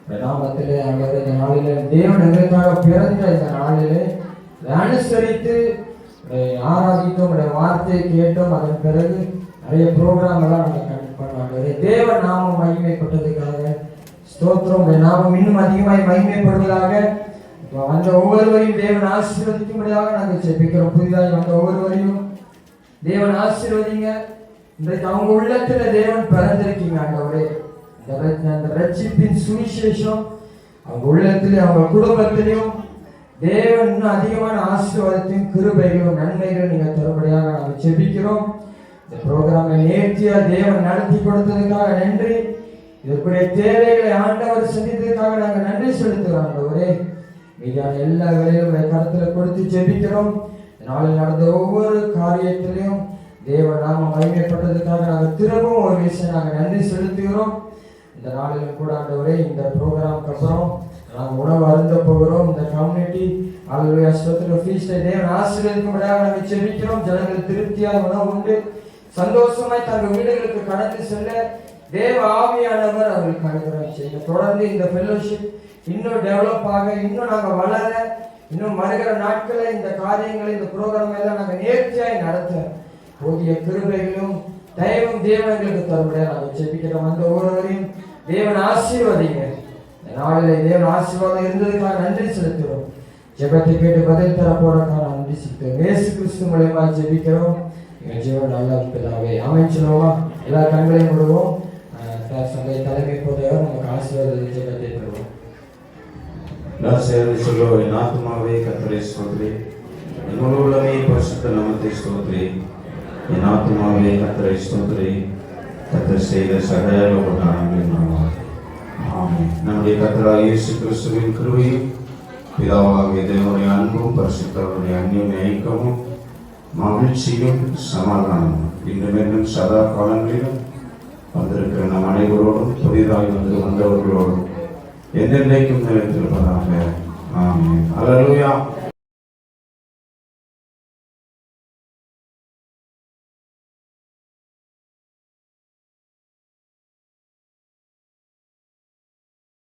இந்த நாமத்திலே ஆண்டவரே, இந்த நாளிலே தேவன் எங்களுக்காக பிறந்த இந்த நாளிலே அனுசரித்து ஆராதித்தோம், உடைய வார்த்தையை கேட்டோம். அதன் பிறகு நிறைய ப்ரோக்ராம் எல்லாம் நாங்கள் கனெக்ட் பண்ணாங்க. தேவ நாமம் மகிமைப்பட்டதுக்காக ஸ்தோத்திரம். உடைய நாமம் இன்னும் அதிகமாய் மகிமைப்படுவதாக. வந்த ஒவ்வொருவரையும் தேவன் ஆசீர்வதிக்கும்படியாக நாங்கள் ஜெபிக்கிறோம். புதிதாக வந்த ஒவ்வொருவரையும் தேவன் ஆசீர்வதிங்க. இன்றைக்கு அவங்க உள்ளத்துல தேவன் பிறந்திருக்கீங்க ஆண்டவரே. அந்த ரட்சிப்பின் சுவிசேஷம் அவங்க உள்ளத்திலே அவங்க குடும்பத்திலையும் தேவன் இன்னும் அதிகமான ஆசீர்வாதத்தையும் கிருபைகளும் நன்மைகளும் நீங்க தரும்படியாக நாங்கள் ஜெபிக்கிறோம். இந்த ப்ரோக்ராமை நேர்த்தியா தேவன் நடத்தி கொடுத்ததுக்காக நன்றி. இதற்குரிய தேவைகளை ஆண்டவர் சந்தித்ததுக்காக நாங்கள் நன்றி செலுத்துகிறோம் ஆண்டவரே. மீதான எல்லா வேலையும் கருத்துல கொடுத்து ஜெபிக்கிறோம். நாளில் நடந்த ஒவ்வொரு காரியத்திலையும் தேவ நாம மகிமைப்பட்டதுக்காக நாங்கள் திரும்பவும் ஒரு விஷயம் நாங்கள் நன்றி செலுத்துகிறோம். இந்த நாளிலும் கூட ஆண்டவரே, இந்த ப்ரோக்ராமுக்கு அப்புறம் நாங்கள் உணவு அருந்த போகிறோம். இந்த கம்யூனிட்டி அல்லது ஸ்தோத்திர ஃபீஸ்டை தேவன் ஆசீர்வதிக்கும்படியாக நாங்கள் ஜெபிக்கிறோம். ஜனங்கள் திருப்தியாக உணவு உண்டு சந்தோஷமாய் தங்கள் வீடுகளுக்கு கடந்து செல்ல தேவ ஆவியானவர் அவர்களுக்கு அனுகிரகம் செய்ய. தொடர்ந்து இந்த ஃபெல்லோஷிப் இன்னும் டெவலப் ஆக, இன்னும் நாங்கள் வளர, இன்னும் வருகிற நாட்களை இந்த காரியங்களை இந்த ப்ரோக்ராம் எல்லாம் நாங்கள் நேர்த்தியாய் நடத்த போதிய கிருபைகளும் தயவும் தேவனுக்கு தரும்படியாக நாங்கள் ஜெபிக்கிறோம். அந்த ஒவ்வொருவரையும் தேவன் ஆசீர்வதிங்க. நாளிலே தேவன் ஆசீர்வாதம் இருந்ததுக்காக நன்றி செலுத்துகிறோம். ஜெபத்தை கேட்டு பதில் தர போறதுக்காக நன்றி செலுத்துகிறோம். இயேசு கிறிஸ்து மூலமா ஜெபிக்கிறோம் எங்கள் ஜீவன் நல்ல பிதாவே. அமைச்சலோமா எல்லா கண்களையும் விடுவோம். சபை தலைமை போதையாக நமக்கு ஆசீர்வாத ஜெபத்தை தருவோம். சேர்ந்து சொல்லுவோம். என் ஆத்மாவே கர்த்தரை ஸ்தோத்திரி, என் முழு உள்ளமே பரிசுத்த நாமத்தை ஸ்தோத்திரி. என் ஆத்மாவே கர்த்தரை ஸ்தோத்திரி, கர்த்தர் செய்த சகல உபகாரங்களின் நாமம். ஆமென். நம்முடைய கர்த்தராகிய இயேசு கிறிஸ்துவின் கிருபையும் பிதாவாகிய தேவனுடைய அன்பும் பரிசுத்தருடைய அந்யோன்ய ஐக்கியமும் மகிழ்ச்சியும் சமாதானமும் இன்றும் என்றும் சதா காலங்களிலும் வந்திருக்கிற நம் அனைவரோடும் புதிதாய் வந்தவர்களோடும் என்றென்றைக்கும் நிலைத்திருப்பதாக. ஆமென். அல்லேலூயா.